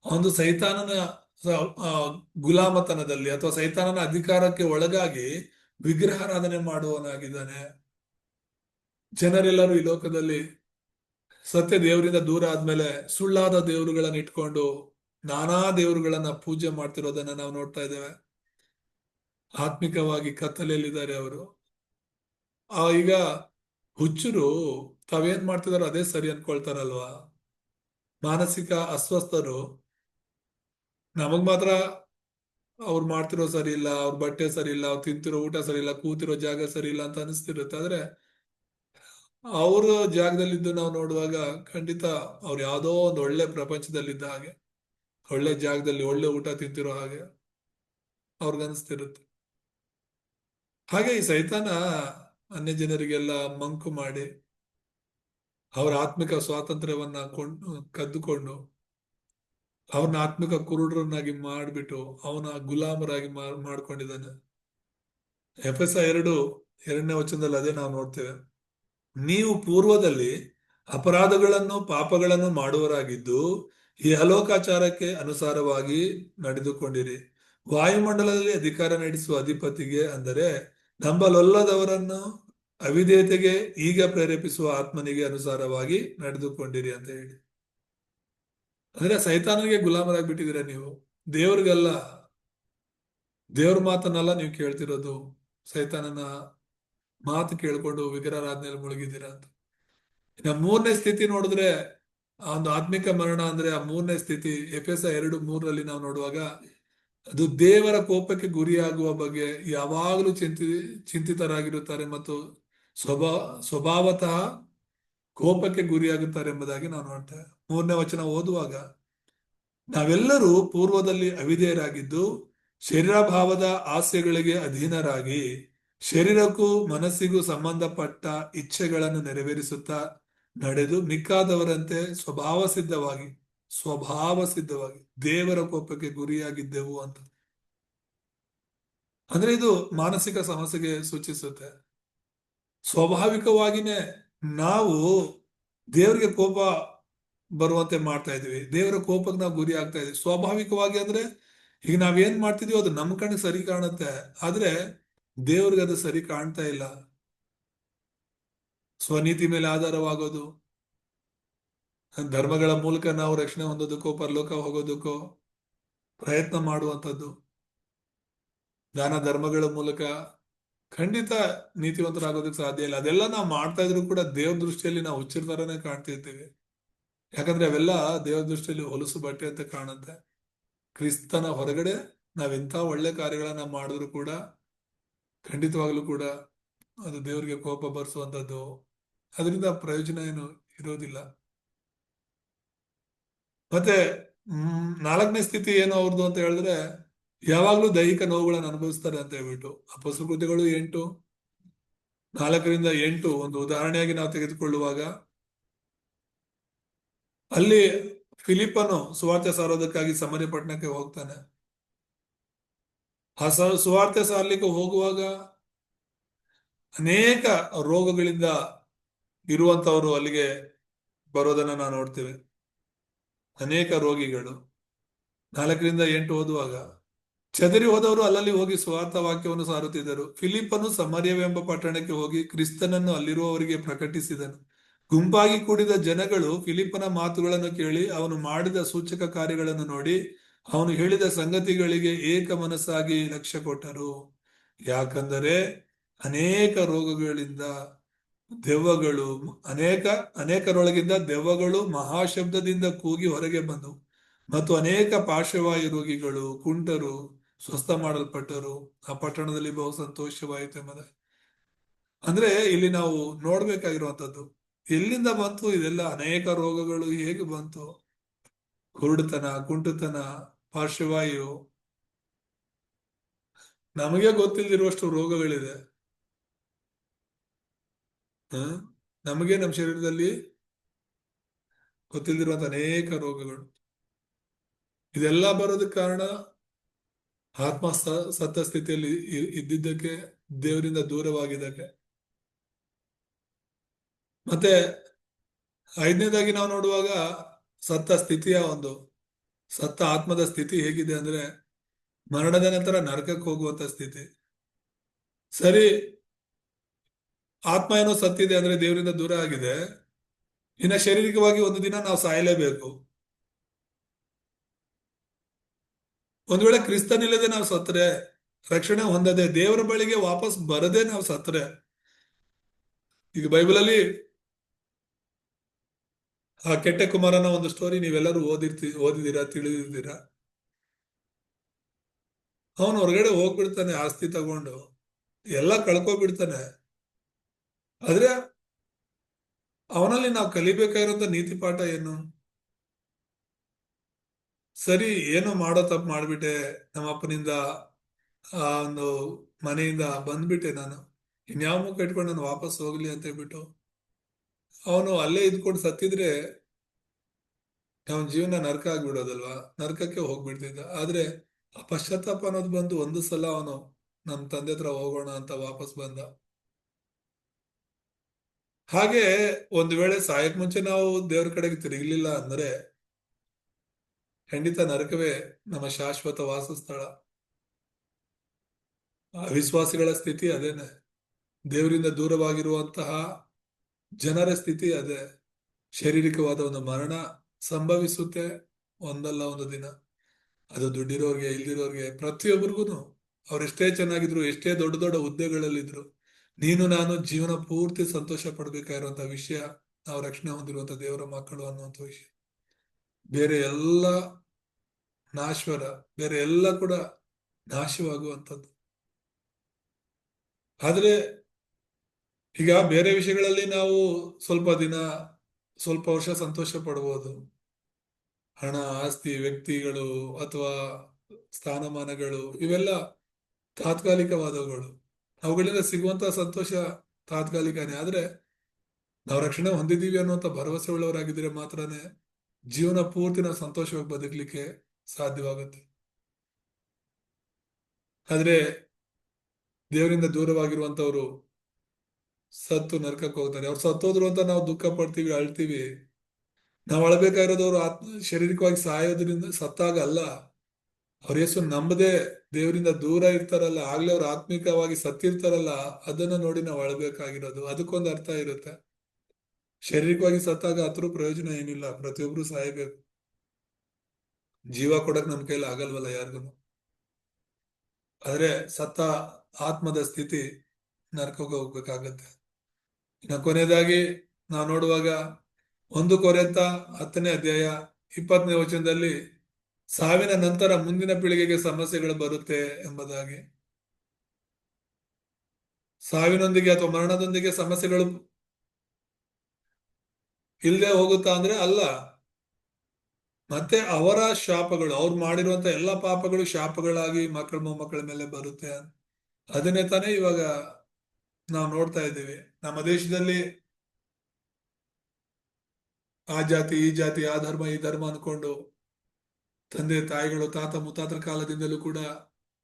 ಒಂದು ಸೈತಾನನ ಗುಲಾಮತನದಲ್ಲಿ ಅಥವಾ ಸೈತಾನನ ಅಧಿಕಾರಕ್ಕೆ ಒಳಗಾಗಿ ವಿಗ್ರಹಾರಾಧನೆ ಮಾಡುವವನಾಗಿದ್ದಾನೆ. ಜನರೆಲ್ಲರೂ ಈ ಲೋಕದಲ್ಲಿ ಸತ್ಯ ದೇವರಿಂದ ದೂರ ಆದ್ಮೇಲೆ ಸುಳ್ಳಾದ ದೇವರುಗಳನ್ನ ಇಟ್ಕೊಂಡು ನಾನಾ ದೇವರುಗಳನ್ನ ಪೂಜೆ ಮಾಡ್ತಿರೋದನ್ನ ನಾವು ನೋಡ್ತಾ ಇದ್ದೇವೆ. ಆತ್ಮಿಕವಾಗಿ ಕತ್ತಲೆಯಲ್ಲಿದ್ದಾರೆ ಅವರು. ಈಗ ಹುಚ್ಚರು ತಾವೇನ್ ಮಾಡ್ತಿದಾರೋ ಅದೇ ಸರಿ ಅನ್ಕೊಳ್ತಾರಲ್ವಾ. ಮಾನಸಿಕ ಅಸ್ವಸ್ಥರು ನಮಗ್ ಮಾತ್ರ ಅವ್ರು ಮಾಡ್ತಿರೋ ಸರಿ ಇಲ್ಲ, ಅವ್ರ ಬಟ್ಟೆ ಸರಿ ಇಲ್ಲ, ಅವ್ರು ತಿಂತಿರೋ ಊಟ ಸರಿ ಇಲ್ಲ, ಕೂತಿರೋ ಜಾಗ ಸರಿ ಇಲ್ಲ ಅಂತ ಅನಿಸ್ತಿರುತ್ತೆ. ಆದ್ರೆ ಅವ್ರ ಜಾಗದಲ್ಲಿದ್ದು ನಾವು ನೋಡುವಾಗ ಖಂಡಿತ ಅವ್ರು ಯಾವ್ದೋ ಒಂದು ಒಳ್ಳೆ ಪ್ರಪಂಚದಲ್ಲಿದ್ದ ಹಾಗೆ, ಒಳ್ಳೆ ಜಾಗದಲ್ಲಿ ಒಳ್ಳೆ ಊಟ ತಿಂತಿರೋ ಹಾಗೆ ಅವ್ರಿಗನ್ಸ್ತಿರುತ್ತೆ. ಹಾಗೆ ಈ ಸೈತಾನ ಅನ್ಯ ಜನರಿಗೆಲ್ಲ ಮಂಕು ಮಾಡಿ ಅವರ ಆತ್ಮಿಕ ಸ್ವಾತಂತ್ರ್ಯವನ್ನ ಕದ್ದುಕೊಂಡು ಅವ್ರನ್ನ ಆತ್ಮಿಕ ಕುರುಡರನ್ನಾಗಿ ಮಾಡಿಬಿಟ್ಟು ಅವನ ಗುಲಾಮರಾಗಿ ಮಾಡ್ಕೊಂಡಿದ್ದಾನೆ. ಎಫೆಸ 2:2 ವಚನದಲ್ಲಿ ಅದೇ ನಾವು ನೋಡ್ತೇವೆ. ನೀವು ಪೂರ್ವದಲ್ಲಿ ಅಪರಾಧಗಳನ್ನು ಪಾಪಗಳನ್ನು ಮಾಡುವರಾಗಿದ್ದು ಈ ಅಲೋಕಾಚಾರಕ್ಕೆ ಅನುಸಾರವಾಗಿ ನಡೆದುಕೊಂಡಿರಿ. ವಾಯುಮಂಡಲದಲ್ಲಿ ಅಧಿಕಾರ ನಡೆಸುವ ಅಧಿಪತಿಗೆ, ಅಂದರೆ ನಂಬಲೊಲ್ಲದವರನ್ನು ಅವಿಧೇಯತೆಗೆ ಈಗ ಪ್ರೇರೇಪಿಸುವ ಆತ್ಮನಿಗೆ ಅನುಸಾರವಾಗಿ ನಡೆದುಕೊಂಡಿರಿ ಅಂತ ಹೇಳಿ. ಅಂದ್ರೆ ಸೈತಾನಿಗೆ ಗುಲಾಮರಾಗ್ಬಿಟ್ಟಿದ್ದೀರಾ ನೀವು, ದೇವ್ರಿಗಲ್ಲ. ದೇವ್ರ ಮಾತನ್ನೆಲ್ಲ ನೀವು ಕೇಳ್ತಿರೋದು, ಸೈತಾನನ ಮಾತು ಕೇಳ್ಕೊಂಡು ವಿಗ್ರಹಾರಾಧನೆಯಲ್ಲಿ ಮುಳುಗಿದ್ದೀರಾ ಅಂತ. ಇನ್ನು ಮೂರನೇ ಸ್ಥಿತಿ ನೋಡಿದ್ರೆ, ಆ ಒಂದು ಆತ್ಮಿಕ ಮರಣ ಅಂದ್ರೆ ಆ ಮೂರನೇ ಸ್ಥಿತಿ ಎಫೆಸ 2:3 ನಾವು ನೋಡುವಾಗ, ಅದು ದೇವರ ಕೋಪಕ್ಕೆ ಗುರಿಯಾಗುವ ಬಗ್ಗೆ ಯಾವಾಗಲೂ ಚಿಂತಿತರಾಗಿರುತ್ತಾರೆ ಮತ್ತು ಸ್ವಭಾವತಃ ಕೋಪಕ್ಕೆ ಗುರಿಯಾಗುತ್ತಾರೆ ಎಂಬುದಾಗಿ ನಾವು ನೋಡ್ತೇವೆ. 3ನೇ ವಚನ ಓದುವಾಗ, ನಾವೆಲ್ಲರೂ ಪೂರ್ವದಲ್ಲಿ ಅವಿಧೇಯರಾಗಿದ್ದು ಶರೀರಭಾವದ ಆಸೆಗಳಿಗೆ ಅಧೀನರಾಗಿ ಶರೀರಕ್ಕೂ ಮನಸ್ಸಿಗೂ ಸಂಬಂಧಪಟ್ಟ ಇಚ್ಛೆಗಳನ್ನು ನೆರವೇರಿಸುತ್ತಾ ನಡೆದು ಮಿಕ್ಕಾದವರಂತೆ ಸ್ವಭಾವ ಸಿದ್ಧವಾಗಿ ದೇವರ ಕೋಪಕ್ಕೆ ಗುರಿಯಾಗಿದ್ದೆವು ಅಂತ. ಅಂದ್ರೆ ಇದು ಮಾನಸಿಕ ಸಮಸ್ಯೆಗೆ ಸೂಚಿಸುತ್ತೆ. ಸ್ವಾಭಾವಿಕವಾಗಿನೇ ನಾವು ದೇವರಿಗೆ ಕೋಪ ಬರುವಂತೆ ಮಾಡ್ತಾ ಇದೀವಿ, ದೇವರ ಕೋಪಕ್ಕೆ ನಾವು ಗುರಿ ಆಗ್ತಾ ಇದೀವಿ ಸ್ವಾಭಾವಿಕವಾಗಿ. ಅಂದ್ರೆ ಈಗ ನಾವೇನ್ ಮಾಡ್ತಿದೀವಿ ಅದು ನಮ್ಮ ಕಣ್ಣಿಗೆ ಸರಿ ಕಾಣುತ್ತೆ, ಆದ್ರೆ ದೇವ್ರಿಗೆ ಅದು ಸರಿ ಕಾಣ್ತಾ ಇಲ್ಲ. ಸ್ವನೀತಿ ಮೇಲೆ ಆಧಾರವಾಗೋದು, ಧರ್ಮಗಳ ಮೂಲಕ ನಾವು ರಕ್ಷಣೆ ಹೊಂದೋದಕ್ಕೋ ಪರಲೋಕ ಹೋಗೋದಕ್ಕೋ ಪ್ರಯತ್ನ ಮಾಡುವಂಥದ್ದು, ದಾನ ಧರ್ಮಗಳ ಮೂಲಕ ಖಂಡಿತ ನೀತಿವಂತರಾಗೋದಕ್ಕೆ ಸಾಧ್ಯ ಇಲ್ಲ. ಅದೆಲ್ಲ ನಾವು ಮಾಡ್ತಾ ಇದ್ರು ಕೂಡ ದೇವ್ರ ದೃಷ್ಟಿಯಲ್ಲಿ ನಾವು ಹುಚ್ಚರ ತರನೇ ಕಾಣ್ತಿರ್ತೀವಿ. ಯಾಕಂದ್ರೆ ಅವೆಲ್ಲ ದೇವ್ರ ದೃಷ್ಟಿಯಲ್ಲಿ ಹೊಲಸು ಬಟ್ಟೆ ಅಂತ ಕಾಣುತ್ತೆ. ಕ್ರಿಸ್ತನ ಹೊರಗಡೆ ನಾವೆಂತ ಒಳ್ಳೆ ಕಾರ್ಯಗಳನ್ನ ಮಾಡಿದ್ರು ಕೂಡ ಖಂಡಿತವಾಗ್ಲೂ ಕೂಡ ಅದು ದೇವರಿಗೆ ಕೋಪ ಬರ್ಸುವಂಥದ್ದು, ಅದರಿಂದ ಪ್ರಯೋಜನ ಏನು ಇರೋದಿಲ್ಲ. ಮತ್ತೆ 4ನೇ ಸ್ಥಿತಿ ಏನು ಅವ್ರದ್ದು ಅಂತ ಹೇಳಿದ್ರೆ, ಯಾವಾಗ್ಲೂ ದೈಹಿಕ ನೋವುಗಳನ್ನು ಅನುಭವಿಸ್ತಾರೆ ಅಂತ ಹೇಳ್ಬಿಟ್ಟು. ಅಪೊಸ್ತಲ ಕೃತ್ಯಗಳು 8:4-8 ಒಂದು ಉದಾಹರಣೆಯಾಗಿ ನಾವು ತೆಗೆದುಕೊಳ್ಳುವಾಗ, ಅಲ್ಲಿ ಫಿಲಿಪ್ಪನು ಸುವಾರ್ತೆ ಸಾರೋದಕ್ಕಾಗಿ ಸಮರ್ಯ ಪಟ್ಟಣಕ್ಕೆ ಹೋಗ್ತಾನೆ. ಆ ಸುವಾರ್ತೆ ಸಾರ್ಲಿಕ್ಕೆ ಹೋಗುವಾಗ ಅನೇಕ ರೋಗಗಳಿಂದ ಇರುವಂತವರು ಅಲ್ಲಿಗೆ ಬರೋದನ್ನ ನಾವು ನೋಡ್ತೇವೆ. ಅನೇಕ ರೋಗಿಗಳು 4-8 ಓದುವಾಗ ಚದರಿ ಹೋದವರು ಅಲ್ಲಲ್ಲಿ ಹೋಗಿ ಸ್ವಾರ್ಥ ವಾಕ್ಯವನ್ನು ಸಾರುತ್ತಿದ್ದರು. ಫಿಲಿಪ್ಪನು ಸಮರ್ಯವೆಂಬ ಪಟ್ಟಣಕ್ಕೆ ಹೋಗಿ ಕ್ರಿಸ್ತನನ್ನು ಅಲ್ಲಿರುವವರಿಗೆ ಪ್ರಕಟಿಸಿದನು. ಗುಂಪಾಗಿ ಕೂಡಿದ ಜನಗಳು ಫಿಲಿಪ್ಪನ ಮಾತುಗಳನ್ನು ಕೇಳಿ ಅವನು ಮಾಡಿದ ಸೂಚಕ ಕಾರ್ಯಗಳನ್ನು ನೋಡಿ ಅವನು ಹೇಳಿದ ಸಂಗತಿಗಳಿಗೆ ಏಕ ಮನಸ್ಸಾಗಿ ಲಕ್ಷ್ಯ ಕೊಟ್ಟರು. ಯಾಕಂದರೆ ಅನೇಕ ರೋಗಗಳಿಂದ ದೆವ್ವಗಳು ಅನೇಕರೊಳಗಿಂದ ದೆವ್ವಗಳು ಮಹಾಶಬ್ದದಿಂದ ಕೂಗಿ ಹೊರಗೆ ಬಂದವು ಮತ್ತು ಅನೇಕ ಪಾರ್ಶ್ವವಾಯು ರೋಗಿಗಳು ಕುಂಟರು ಸ್ವಸ್ಥ ಮಾಡಲ್ಪಟ್ಟರು. ಆ ಪಟ್ಟಣದಲ್ಲಿ ಬಹು ಸಂತೋಷವಾಯಿತು ಎಂಬುದ. ಅಂದ್ರೆ ಇಲ್ಲಿ ನಾವು ನೋಡ್ಬೇಕಾಗಿರುವಂತದ್ದು ಎಲ್ಲಿಂದ ಬಂತು ಇದೆಲ್ಲ, ಅನೇಕ ರೋಗಗಳು ಹೇಗೆ ಬಂತು? ಕುರುಡುತನ, ಕುಂಟುತನ, ಪಾರ್ಶ್ವವಾಯು, ನಮಗೆ ಗೊತ್ತಿಲ್ಲದಿರುವಷ್ಟು ರೋಗಗಳಿದೆ. ನಮಗೆ ನಮ್ಮ ಶರೀರದಲ್ಲಿ ಗೊತ್ತಿಲ್ಲದಿರುವಂತ ಅನೇಕ ರೋಗಗಳು. ಇದೆಲ್ಲ ಬರೋದಕ್ಕೆ ಕಾರಣ ಆತ್ಮ ಸತ್ತ ಸ್ಥಿತಿಯಲ್ಲಿ ಇದ್ದಿದ್ದಕ್ಕೆ, ದೇವರಿಂದ ದೂರವಾಗಿದ್ದಕ್ಕೆ. ಮತ್ತೆ 5ನೇದಾಗಿ ನಾವು ನೋಡುವಾಗ ಸತ್ತ ಆತ್ಮದ ಸ್ಥಿತಿ ಹೇಗಿದೆ ಅಂದ್ರೆ ಮರಣದ ನಂತರ ನರಕಕ್ಕೆ ಹೋಗುವಂತ ಸ್ಥಿತಿ. ಸರಿ, ಆತ್ಮ ಏನೋ ಸತ್ತಿದೆ ಅಂದ್ರೆ ದೇವರಿಂದ ದೂರ ಆಗಿದೆ. ಇನ್ನ ಶಾರೀರಿಕವಾಗಿ ಒಂದು ದಿನ ನಾವು ಸಾಯಲೇಬೇಕು. ಒಂದ್ ವೇಳೆ ಕ್ರಿಸ್ತನಿಲ್ಲದೆ ನಾವು ಸತ್ತರೆ, ರಕ್ಷಣೆ ಹೊಂದದೆ ದೇವರ ಬಳಿಗೆ ವಾಪಸ್ ಬರದೆ ನಾವು ಸತ್ತರೆ, ಈಗ ಬೈಬಲಲ್ಲಿ ಆ ಕೆಟ್ಟ ಕುಮಾರನ ಒಂದು ಸ್ಟೋರಿ ನೀವೆಲ್ಲರೂ ಓದಿದ್ದೀರಾ, ತಿಳಿದಿದ್ದೀರಾ. ಅವನು ಹೊರಗಡೆ ಹೋಗ್ಬಿಡ್ತಾನೆ, ಆಸ್ತಿ ತಗೊಂಡು ಎಲ್ಲ ಕಳ್ಕೊಬಿಡ್ತಾನೆ. ಆದ್ರೆ ಅವನಲ್ಲಿ ನಾವು ಕಲಿಬೇಕಾಗಿರೋಂಥ ನೀತಿ ಪಾಠ ಏನು? ಸರಿ, ಏನೋ ಮಾಡೋ ತಪ್ಪು ಮಾಡ್ಬಿಟ್ಟೆ, ನಮ್ಮ ಅಪ್ಪನಿಂದ ಆ ಒಂದು ಮನೆಯಿಂದ ಬಂದ್ಬಿಟ್ಟೆ, ನಾನು ಇನ್ಯಾವ ಮುಖ ಇಟ್ಕೊಂಡು ನಾನು ವಾಪಸ್ ಹೋಗ್ಲಿ ಅಂತ ಹೇಳ್ಬಿಟ್ಟು ಅವನು ಅಲ್ಲೇ ಇದ್ಕೊಂಡು ಸತ್ತಿದ್ರೆ ಅವನ ಜೀವನ ನರಕ ಆಗ್ಬಿಡೋದಲ್ವಾ, ನರಕಕ್ಕೆ ಹೋಗ್ಬಿಡ್ತಿದ್ದ. ಆದ್ರೆ ಆ ಪಶ್ಚಾತ್ತಾಪ ಅನ್ನೋದು ಬಂದು ಒಂದು ಸಲ ಅವನು ನಮ್ಮ ತಂದೆ ಹತ್ರ ಹೋಗೋಣ ಅಂತ ವಾಪಸ್ ಬಂದ. ಹಾಗೆ ಒಂದು ವೇಳೆ ಸಾಯಕ್ ಮುಂಚೆ ನಾವು ದೇವ್ರ ಕಡೆಗೆ ತಿರುಗಲಿಲ್ಲ ಅಂದ್ರೆ ಖಂಡಿತ ನರಕವೇ ನಮ್ಮ ಶಾಶ್ವತ ವಾಸಸ್ಥಳ. ಅವಿಶ್ವಾಸಿಗಳ ಸ್ಥಿತಿ ಅದೇನೆ, ದೇವರಿಂದ ದೂರವಾಗಿರುವಂತಹ ಜನರ ಸ್ಥಿತಿ ಅದೇ. ಶಾರೀರಿಕವಾದ ಒಂದು ಮರಣ ಸಂಭವಿಸುತ್ತೆ ಒಂದಲ್ಲ ಒಂದು ದಿನ. ಅದು ದುಡ್ಡಿರೋರ್ಗೆ, ಇಲ್ದಿರೋರ್ಗೆ, ಪ್ರತಿಯೊಬ್ಬರಿಗೂ. ಅವ್ರೆಷ್ಟೇ ಚೆನ್ನಾಗಿದ್ರು, ಎಷ್ಟೇ ದೊಡ್ಡ ದೊಡ್ಡ ಹುದ್ದೆಗಳಲ್ಲಿದ್ರು, ನೀನು ನಾನು ಜೀವನ ಪೂರ್ತಿ ಸಂತೋಷ ಪಡ್ಬೇಕಾಗಿರುವಂತ ವಿಷಯ ನಾವು ರಕ್ಷಣೆ ಹೊಂದಿರುವಂತ ದೇವರ ಮಕ್ಕಳು ಅನ್ನುವಂಥ ವಿಷಯ. ಬೇರೆ ಎಲ್ಲ ನಾಶ್ವರ, ಬೇರೆ ಎಲ್ಲ ಕೂಡ ನಾಶವಾಗುವಂಥದ್ದು. ಆದ್ರೆ ಈಗ ಬೇರೆ ವಿಷಯಗಳಲ್ಲಿ ನಾವು ಸ್ವಲ್ಪ ದಿನ, ಸ್ವಲ್ಪ ವರ್ಷ ಸಂತೋಷ ಪಡ್ಬೋದು. ಹಣ, ಆಸ್ತಿ, ವ್ಯಕ್ತಿಗಳು ಅಥವಾ ಸ್ಥಾನಮಾನಗಳು ಇವೆಲ್ಲ ತಾತ್ಕಾಲಿಕವಾದವುಗಳು. ಅವುಗಳಿಂದ ಸಿಗುವಂತಹ ಸಂತೋಷ ತಾತ್ಕಾಲಿಕನೇ. ಆದ್ರೆ ನಾವು ರಕ್ಷಣೆ ಹೊಂದಿದ್ದೀವಿ ಅನ್ನುವಂಥ ಭರವಸೆ ಉಳ್ಳವರಾಗಿದ್ರೆ ಮಾತ್ರನೇ ಜೀವನ ಪೂರ್ತಿ ನಾವು ಸಂತೋಷವಾಗಿ ಬದುಕಲಿಕ್ಕೆ ಸಾಧ್ಯವಾಗುತ್ತೆ. ಆದ್ರೆ ದೇವರಿಂದ ದೂರವಾಗಿರುವಂತವ್ರು ಸತ್ತು ನರಕಕ್ಕೆ ಹೋಗ್ತಾರೆ. ಅವ್ರು ಸತ್ತೋದ್ರು ಅಂತ ನಾವು ದುಃಖ ಪಡ್ತೀವಿ, ಅಳ್ತೀವಿ. ನಾವು ಅಳ್ಬೇಕಾಗಿರೋದವ್ರು ಶಾರೀರಿಕವಾಗಿ ಸಾಯೋದ್ರಿಂದ ಸತ್ತಾಗ ಅಲ್ಲ, ಅವ್ರ ಯೇಸು ನಂಬದೆ ದೇವರಿಂದ ದೂರ ಇರ್ತಾರಲ್ಲ, ಆಗ್ಲೇ ಅವ್ರು ಆತ್ಮಿಕವಾಗಿ ಸತ್ತಿರ್ತಾರಲ್ಲ, ಅದನ್ನ ನೋಡಿ ನಾವು ಅಳ್ಬೇಕಾಗಿರೋದು. ಅದಕ್ಕೊಂದು ಅರ್ಥ ಇರುತ್ತೆ. ಶಾರೀರಿಕವಾಗಿ ಸತ್ತಾಗ ಅದ್ರ ಪ್ರಯೋಜನ ಏನಿಲ್ಲ, ಪ್ರತಿಯೊಬ್ರು ಸಾಯಬೇಕು. ಜೀವ ಕೊಡಕ್ ನಮ್ ಕೈಲಿ ಆಗಲ್ವಲ್ಲ ಯಾರಿಗೂ. ಆದ್ರೆ ಸತ್ತ ಆತ್ಮದ ಸ್ಥಿತಿ ನರಕಕ್ಕೆ ಹೋಗ್ಬೇಕಾಗತ್ತೆ. ಇನ್ನು ಕೊನೆಯದಾಗಿ ನಾವು ನೋಡುವಾಗ 1 ಕೊರಿಂಥ 10ನೇ ಅಧ್ಯಾಯ 20ನೇ ವಚನದಲ್ಲಿ ಸಾವಿನ ನಂತರ ಮುಂದಿನ ಪೀಳಿಗೆಗೆ ಸಮಸ್ಯೆಗಳು ಬರುತ್ತೆ ಎಂಬುದಾಗಿ. ಸಾವಿನೊಂದಿಗೆ ಅಥವಾ ಮರಣದೊಂದಿಗೆ ಸಮಸ್ಯೆಗಳು ಇಲ್ಲದೆ ಹೋಗುತ್ತಾ ಅಂದ್ರೆ ಅಲ್ಲ. ಮತ್ತೆ ಅವರ ಶಾಪಗಳು, ಅವ್ರು ಮಾಡಿರುವಂತ ಎಲ್ಲ ಪಾಪಗಳು ಶಾಪಗಳಾಗಿ ಮಕ್ಕಳ ಮೊಮ್ಮಕ್ಕಳ ಮೇಲೆ ಬರುತ್ತೆ. ಅದನ್ನೇ ತಾನೇ ಇವಾಗ ನಾವು ನೋಡ್ತಾ ಇದ್ದೀವಿ. ನಮ್ಮ ದೇಶದಲ್ಲಿ ಆ ಜಾತಿ ಈ ಜಾತಿ, ಆ ಧರ್ಮ ಈ ಧರ್ಮ ಅನ್ಕೊಂಡು ತಂದೆ ತಾಯಿಗಳು ತಾತ ಮುತ್ತಾತರ ಕಾಲದಿಂದಲೂ ಕೂಡ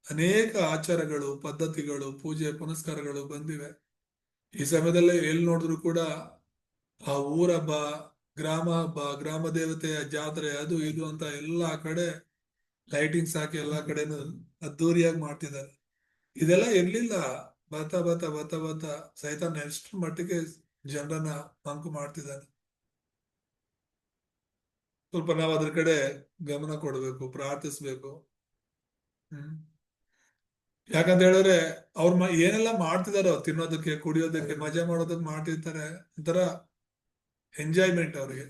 ಅನೇಕ ಆಚಾರಗಳು, ಪದ್ಧತಿಗಳು, ಪೂಜೆ ಪುನಸ್ಕಾರಗಳು ಬಂದಿವೆ. ಈ ಸಮಯದಲ್ಲೇ ಎಲ್ಲಿ ನೋಡಿದ್ರು ಕೂಡ ಆ ಊರ ಹಬ್ಬ, ಗ್ರಾಮ ಹಬ್ಬ, ಗ್ರಾಮ ದೇವತೆಯ ಜಾತ್ರೆ, ಅದು ಇದು ಅಂತ ಎಲ್ಲಾ ಕಡೆ ಲೈಟಿಂಗ್ಸ್ ಹಾಕಿ ಎಲ್ಲಾ ಕಡೆನೂ ಅದ್ದೂರಿಯಾಗಿ ಮಾಡ್ತಿದ್ದಾರೆ. ಇದೆಲ್ಲ ಇರ್ಲಿಲ್ಲ. ಬತ್ತ ಬತ್ತ ಬತ್ತ ಬತ್ತ ಸೈತಾನ್ ಎಷ್ಟು ಮಟ್ಟಿಗೆ ಜನರನ್ನ ಮಂಕು ಮಾಡ್ತಿದ್ದಾನೆ. ಸ್ವಲ್ಪ ನಾವು ಅದ್ರ ಕಡೆ ಗಮನ ಕೊಡ್ಬೇಕು, ಪ್ರಾರ್ಥಿಸ್ಬೇಕು. ಹ್ಮ್ ಯಾಕಂತ ಹೇಳಿದ್ರೆ ಅವ್ರ ಏನೆಲ್ಲ ಮಾಡ್ತಿದಾರೋ ತಿನ್ನೋದಕ್ಕೆ, ಕುಡಿಯೋದಕ್ಕೆ, ಮಜಾ ಮಾಡೋದಕ್ಕೆ ಮಾಡ್ತಿರ್ತಾರೆ. ಒಂಥರ ಎಂಜಾಯ್ಮೆಂಟ್ ಅವ್ರಿಗೆ.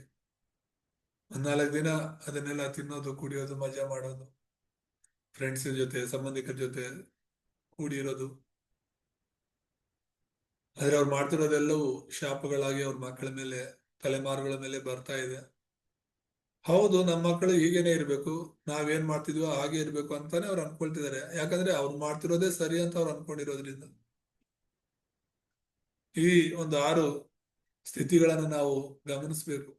ಒಂದ್ 4 ದಿನ ಅದನ್ನೆಲ್ಲ ತಿನ್ನೋದು, ಕುಡಿಯೋದು, ಮಜಾ ಮಾಡೋದು, ಫ್ರೆಂಡ್ಸ್ ಜೊತೆ, ಸಂಬಂಧಿಕರ ಜೊತೆ ಕೂಡಿರೋದು. ಆದ್ರೆ ಅವ್ರು ಮಾಡ್ತಿರೋದೆಲ್ಲವೂ ಶಾಪಗಳಾಗಿ ಅವ್ರ ಮಕ್ಕಳ ಮೇಲೆ, ತಲೆಮಾರುಗಳ ಮೇಲೆ ಬರ್ತಾ ಇದೆ. ಹೌದು, ನಮ್ಮ ಮಕ್ಕಳು ಹೀಗೇನೆ ಇರ್ಬೇಕು, ನಾವೇನ್ ಮಾಡ್ತಿದ್ವೋ ಹಾಗೆ ಇರ್ಬೇಕು ಅಂತಾನೆ ಅವ್ರು ಅನ್ಕೊಳ್ತಿದ್ದಾರೆ. ಯಾಕಂದ್ರೆ ಅವ್ರು ಮಾಡ್ತಿರೋದೇ ಸರಿ ಅಂತ ಅವ್ರು ಅನ್ಕೊಂಡಿರೋದ್ರಿಂದ. ಈ ಒಂದು 6 ಸ್ಥಿತಿಗಳನ್ನು ನಾವು ಗಮನಿಸಬೇಕು.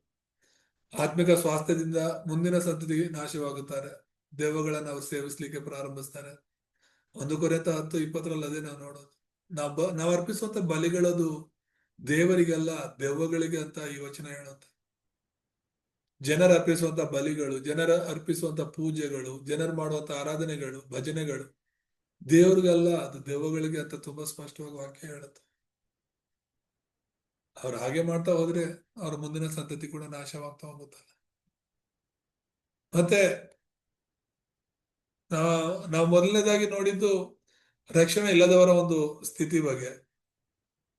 ಆತ್ಮಿಕ ಸ್ವಾಸ್ಥ್ಯದಿಂದ ಮುಂದಿನ ಸಂತತಿ ನಾಶವಾಗುತ್ತಾರೆ. ದೆವ್ವಗಳನ್ನು ಅವರು ಸೇವಿಸ್ಲಿಕ್ಕೆ ಪ್ರಾರಂಭಿಸ್ತಾರೆ. 1 ಕೊರಿಂಥ 10:20 ಅದೇ ನಾವು ನೋಡೋದು. ನಾವು ಅರ್ಪಿಸುವಂತ ಬಲಿಗಳದು ದೇವರಿಗಲ್ಲ, ದೆವ್ವಗಳಿಗೆ ಅಂತ ಈ ವಚನ ಹೇಳುತ್ತೆ. ಜನರು ಅರ್ಪಿಸುವಂತ ಬಲಿಗಳು, ಜನರ ಅರ್ಪಿಸುವಂತ ಪೂಜೆಗಳು, ಜನರು ಮಾಡುವಂತ ಆರಾಧನೆಗಳು, ಭಜನೆಗಳು ದೇವ್ರಿಗಲ್ಲ, ಅದು ದೆವ್ವಗಳಿಗೆ ಅಂತ ತುಂಬಾ ಸ್ಪಷ್ಟವಾಗಿ ವಾಕ್ಯ ಹೇಳುತ್ತೆ. ಅವ್ರು ಹಾಗೆ ಮಾಡ್ತಾ ಹೋದ್ರೆ ಅವ್ರ ಮುಂದಿನ ಸಂತತಿ ಕೂಡ ನಾಶವಾಗ್ತಾ ಹೋಗುತ್ತಲ್ಲ. ಮತ್ತೆ ನಾವು ಮೊದಲನೇದಾಗಿ ನೋಡಿದ್ದು ರಕ್ಷಣೆ ಇಲ್ಲದವರ ಒಂದು ಸ್ಥಿತಿ ಬಗ್ಗೆ.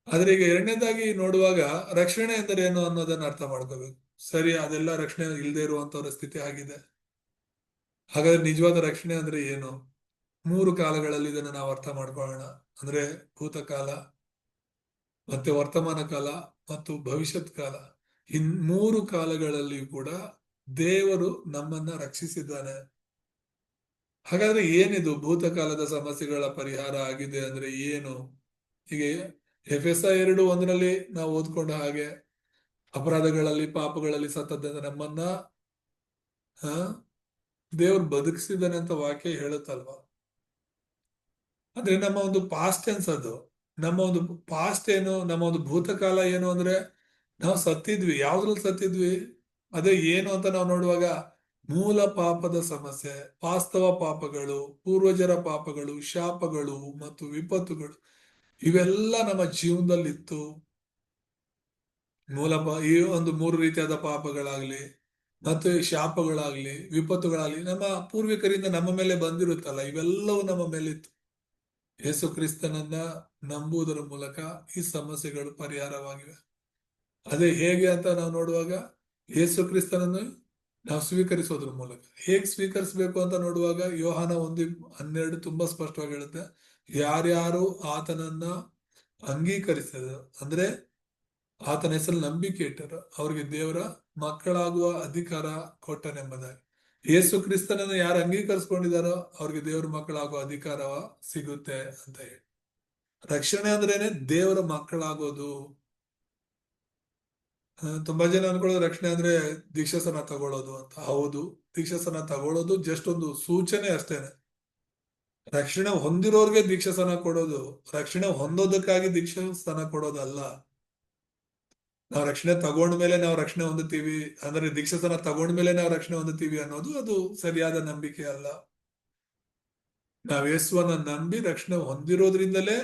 ಆದ್ರೆ ಈಗ ಎರಡನೇದಾಗಿ ನೋಡುವಾಗ ರಕ್ಷಣೆ ಎಂದರೆ ಏನು ಅನ್ನೋದನ್ನ ಅರ್ಥ ಮಾಡ್ಕೋಬೇಕು. ಸರಿ, ಅದೆಲ್ಲ ರಕ್ಷಣೆ ಇಲ್ಲದೆ ಇರುವಂತವ್ರ ಸ್ಥಿತಿ ಆಗಿದೆ. ಹಾಗಾದ್ರೆ ನಿಜವಾದ ರಕ್ಷಣೆ ಅಂದ್ರೆ ಏನು? 3 ಕಾಲಗಳಲ್ಲಿ ಇದನ್ನ ನಾವು ಅರ್ಥ ಮಾಡ್ಕೊಳ್ಳೋಣ. ಅಂದ್ರೆ ಭೂತಕಾಲ, ಮತ್ತೆ ವರ್ತಮಾನ ಕಾಲ ಮತ್ತು ಭವಿಷ್ಯತ್ ಕಾಲ. ಈ 3 ಕಾಲಗಳಲ್ಲಿ ಕೂಡ ದೇವರು ನಮ್ಮನ್ನ ರಕ್ಷಿಸಿದ್ದಾನೆ. ಹಾಗಾದ್ರೆ ಏನಿದು ಭೂತಕಾಲದ ಸಮಸ್ಯೆಗಳ ಪರಿಹಾರ ಆಗಿದೆ ಅಂದ್ರೆ ಏನು? ಹೀಗೆ ಎಫೆಸ 2:1 ನಾವು ಓದ್ಕೊಂಡ ಹಾಗೆ, ಅಪರಾಧಗಳಲ್ಲಿ ಪಾಪಗಳಲ್ಲಿ ಸತ್ತದ್ದರಿಂದ ನಮ್ಮನ್ನ ದೇವ್ರು ಬದುಕಿಸಿದ್ದಾನೆ ಅಂತ ವಾಕ್ಯ ಹೇಳುತ್ತಲ್ವಾ. ಅಂದ್ರೆ ನಮ್ಮ ಒಂದು ಪಾಸ್ಟ್ ಟೆನ್ಸ್ ಅದು. ನಮ್ಮ ಒಂದು ಪಾಸ್ಟ್ ಏನು, ನಮ್ಮ ಒಂದು ಭೂತಕಾಲ ಏನು ಅಂದ್ರೆ ನಾವು ಸತ್ತಿದ್ವಿ. ಯಾವ್ದ್ರಲ್ಲಿ ಸತ್ತಿದ್ವಿ? ಅದೇ ಏನು ಅಂತ ನಾವು ನೋಡುವಾಗ ಮೂಲ ಪಾಪದ ಸಮಸ್ಯೆ, ವಾಸ್ತವ ಪಾಪಗಳು, ಪೂರ್ವಜರ ಪಾಪಗಳು, ಶಾಪಗಳು ಮತ್ತು ವಿಪತ್ತುಗಳು ಇವೆಲ್ಲ ನಮ್ಮ ಜೀವನದಲ್ಲಿತ್ತು. ಈ ಒಂದು 3 ರೀತಿಯಾದ ಪಾಪಗಳಾಗ್ಲಿ, ಮತ್ತೆ ಶಾಪಗಳಾಗ್ಲಿ, ವಿಪತ್ತುಗಳಾಗ್ಲಿ ನಮ್ಮ ಪೂರ್ವಿಕರಿಂದ ನಮ್ಮ ಮೇಲೆ ಬಂದಿರುತ್ತಲ್ಲ, ಇವೆಲ್ಲವೂ ನಮ್ಮ ಮೇಲಿತ್ತು. ಯೇಸು ಕ್ರಿಸ್ತನನ್ನ ನಂಬುವುದರ ಮೂಲಕ ಈ ಸಮಸ್ಯೆಗಳು ಪರಿಹಾರವಾಗಿವೆ. ಅದೇ ಹೇಗೆ ಅಂತ ನಾವು ನೋಡುವಾಗ, ಯೇಸು ಕ್ರಿಸ್ತನನ್ನು ನಾವು ಸ್ವೀಕರಿಸೋದ್ರ ಮೂಲಕ. ಹೇಗೆ ಸ್ವೀಕರಿಸಬೇಕು ಅಂತ ನೋಡುವಾಗ ಯೋಹಾನ 1:12 ತುಂಬಾ ಸ್ಪಷ್ಟವಾಗಿ ಹೇಳುತ್ತೆ. ಯಾರ್ಯಾರು ಆತನನ್ನ ಅಂಗೀಕರಿಸಿದ, ಅಂದ್ರೆ ಆತನ ಹೆಸರು ನಂಬಿಕೆ ಇಟ್ಟರು, ಅವ್ರಿಗೆ ದೇವರ ಮಕ್ಕಳಾಗುವ ಅಧಿಕಾರ ಕೊಟ್ಟನೆಂಬುದಾಗಿ. ಯೇಸು ಕ್ರಿಸ್ತನನ್ನು ಯಾರು ಅಂಗೀಕರಿಸ್ಕೊಂಡಿದಾರೋ ಅವ್ರಿಗೆ ದೇವರ ಮಕ್ಕಳಾಗುವ ಅಧಿಕಾರವ ಸಿಗುತ್ತೆ ಅಂತ ಹೇಳಿ. ರಕ್ಷಣೆ ಅಂದ್ರೇನೆ ದೇವರ ಮಕ್ಕಳಾಗೋದು. ತುಂಬಾ ಜನ ಅನ್ಕೊಳ್ಳೋದು ರಕ್ಷಣೆ ಅಂದ್ರೆ ದೀಕ್ಷಾಸನ ತಗೊಳ್ಳೋದು ಅಂತ. ಹೌದು, ದೀಕ್ಷಾಸನ ತಗೊಳ್ಳೋದು ಜಸ್ಟ್ ಒಂದು ಸೂಚನೆ ಅಷ್ಟೇನೆ. ರಕ್ಷಣೆ ಹೊಂದಿರೋರ್ಗೆ ದೀಕ್ಷಾಸನ ಕೊಡೋದು, ರಕ್ಷಣೆ ಹೊಂದೋದಕ್ಕಾಗಿ ದೀಕ್ಷಾಸನ ಕೊಡೋದಲ್ಲ. ನಾವು ರಕ್ಷಣೆ ತಗೊಂಡ್ಮೇಲೆ ನಾವು ರಕ್ಷಣೆ ಹೊಂದುತ್ತೀವಿ ಅಂದ್ರೆ, ದೀಕ್ಷಾಸನ ತಗೊಂಡ್ಮೇಲೆ ನಾವು ರಕ್ಷಣೆ ಹೊಂದುತ್ತೀವಿ ಅನ್ನೋದು ಅದು ಸರಿಯಾದ ನಂಬಿಕೆ ಅಲ್ಲ. ನಾವು ಯೇಸುವನ್ನ ನಂಬಿ ರಕ್ಷಣೆ ಹೊಂದಿರೋದ್ರಿಂದಲೇ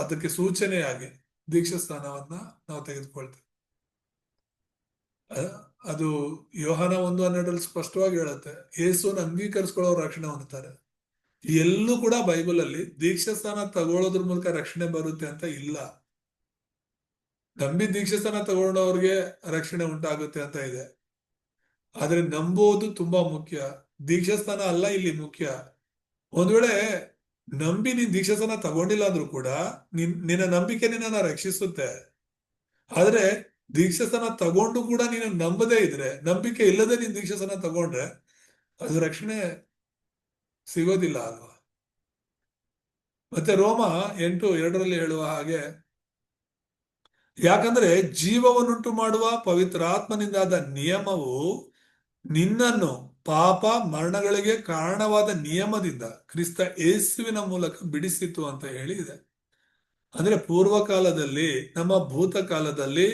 ಅದಕ್ಕೆ ಸೂಚನೆಯಾಗಿ ದೀಕ್ಷಾಸ್ಥಾನವನ್ನ ನಾವು ತೆಗೆದುಕೊಳ್ತೇವೆ. ಅದು ಯೋಹಾನ 1:12 ಸ್ಪಷ್ಟವಾಗಿ ಹೇಳುತ್ತೆ, ಯೇಸುವನ್ನು ಅಂಗೀಕರಿಸ್ಕೊಳ್ಳೋರು ರಕ್ಷಣೆ ಹೊಂದುತ್ತಾರೆ. ಎಲ್ಲೂ ಕೂಡ ಬೈಬಲ್ ಅಲ್ಲಿ ದೀಕ್ಷಾಸ್ಥಾನ ತಗೊಳ್ಳೋದ್ರ ಮೂಲಕ ರಕ್ಷಣೆ ಬರುತ್ತೆ ಅಂತ ಇಲ್ಲ. ನಂಬಿ ದೀಕ್ಷಾಸ್ಥಾನ ತಗೊಂಡವ್ರಿಗೆ ರಕ್ಷಣೆ ಉಂಟಾಗುತ್ತೆ ಅಂತ ಇದೆ. ಆದ್ರೆ ನಂಬೋದು ತುಂಬಾ ಮುಖ್ಯ, ದೀಕ್ಷಾಸ್ಥಾನ ಅಲ್ಲ ಇಲ್ಲಿ ಮುಖ್ಯ. ಒಂದ್ ವೇಳೆ ನಂಬಿ ನೀನ್ ದೀಕ್ಷಾಸ್ಥಾನ ತಗೊಂಡಿಲ್ಲ ಅಂದ್ರೂ ಕೂಡ ನಿನ್ನ ನಂಬಿಕೆ ನಿನ್ನ ರಕ್ಷಿಸುತ್ತೆ. ಆದ್ರೆ ದೀಕ್ಷಾಸ್ಥಾನ ತಗೊಂಡು ಕೂಡ ನೀನು ನಂಬದೇ ಇದ್ರೆ, ನಂಬಿಕೆ ಇಲ್ಲದೆ ನೀನ್ ದೀಕ್ಷಾಸ್ಥಾನ ತಗೊಂಡ್ರೆ ಅದು ರಕ್ಷಣೆ ಸಿಗೋದಿಲ್ಲ ಅಲ್ವಾ. ಮತ್ತೆ ರೋಮ 8:2 ಹೇಳುವ ಹಾಗೆ, ಯಾಕಂದ್ರೆ ಜೀವವನ್ನುಂಟು ಮಾಡುವ ಪವಿತ್ರಾತ್ಮನಿಂದಾದ ನಿಯಮವು ನಿನ್ನನ್ನು ಪಾಪ ಮರಣಗಳಿಗೆ ಕಾರಣವಾದ ನಿಯಮದಿಂದ ಕ್ರಿಸ್ತ ಯೇಸುವಿನ ಮೂಲಕ ಬಿಡಿಸಿತು ಅಂತ ಹೇಳಿ ಇದೆ. ಅಂದ್ರೆ ಪೂರ್ವಕಾಲದಲ್ಲಿ, ನಮ್ಮ ಭೂತಕಾಲದಲ್ಲಿ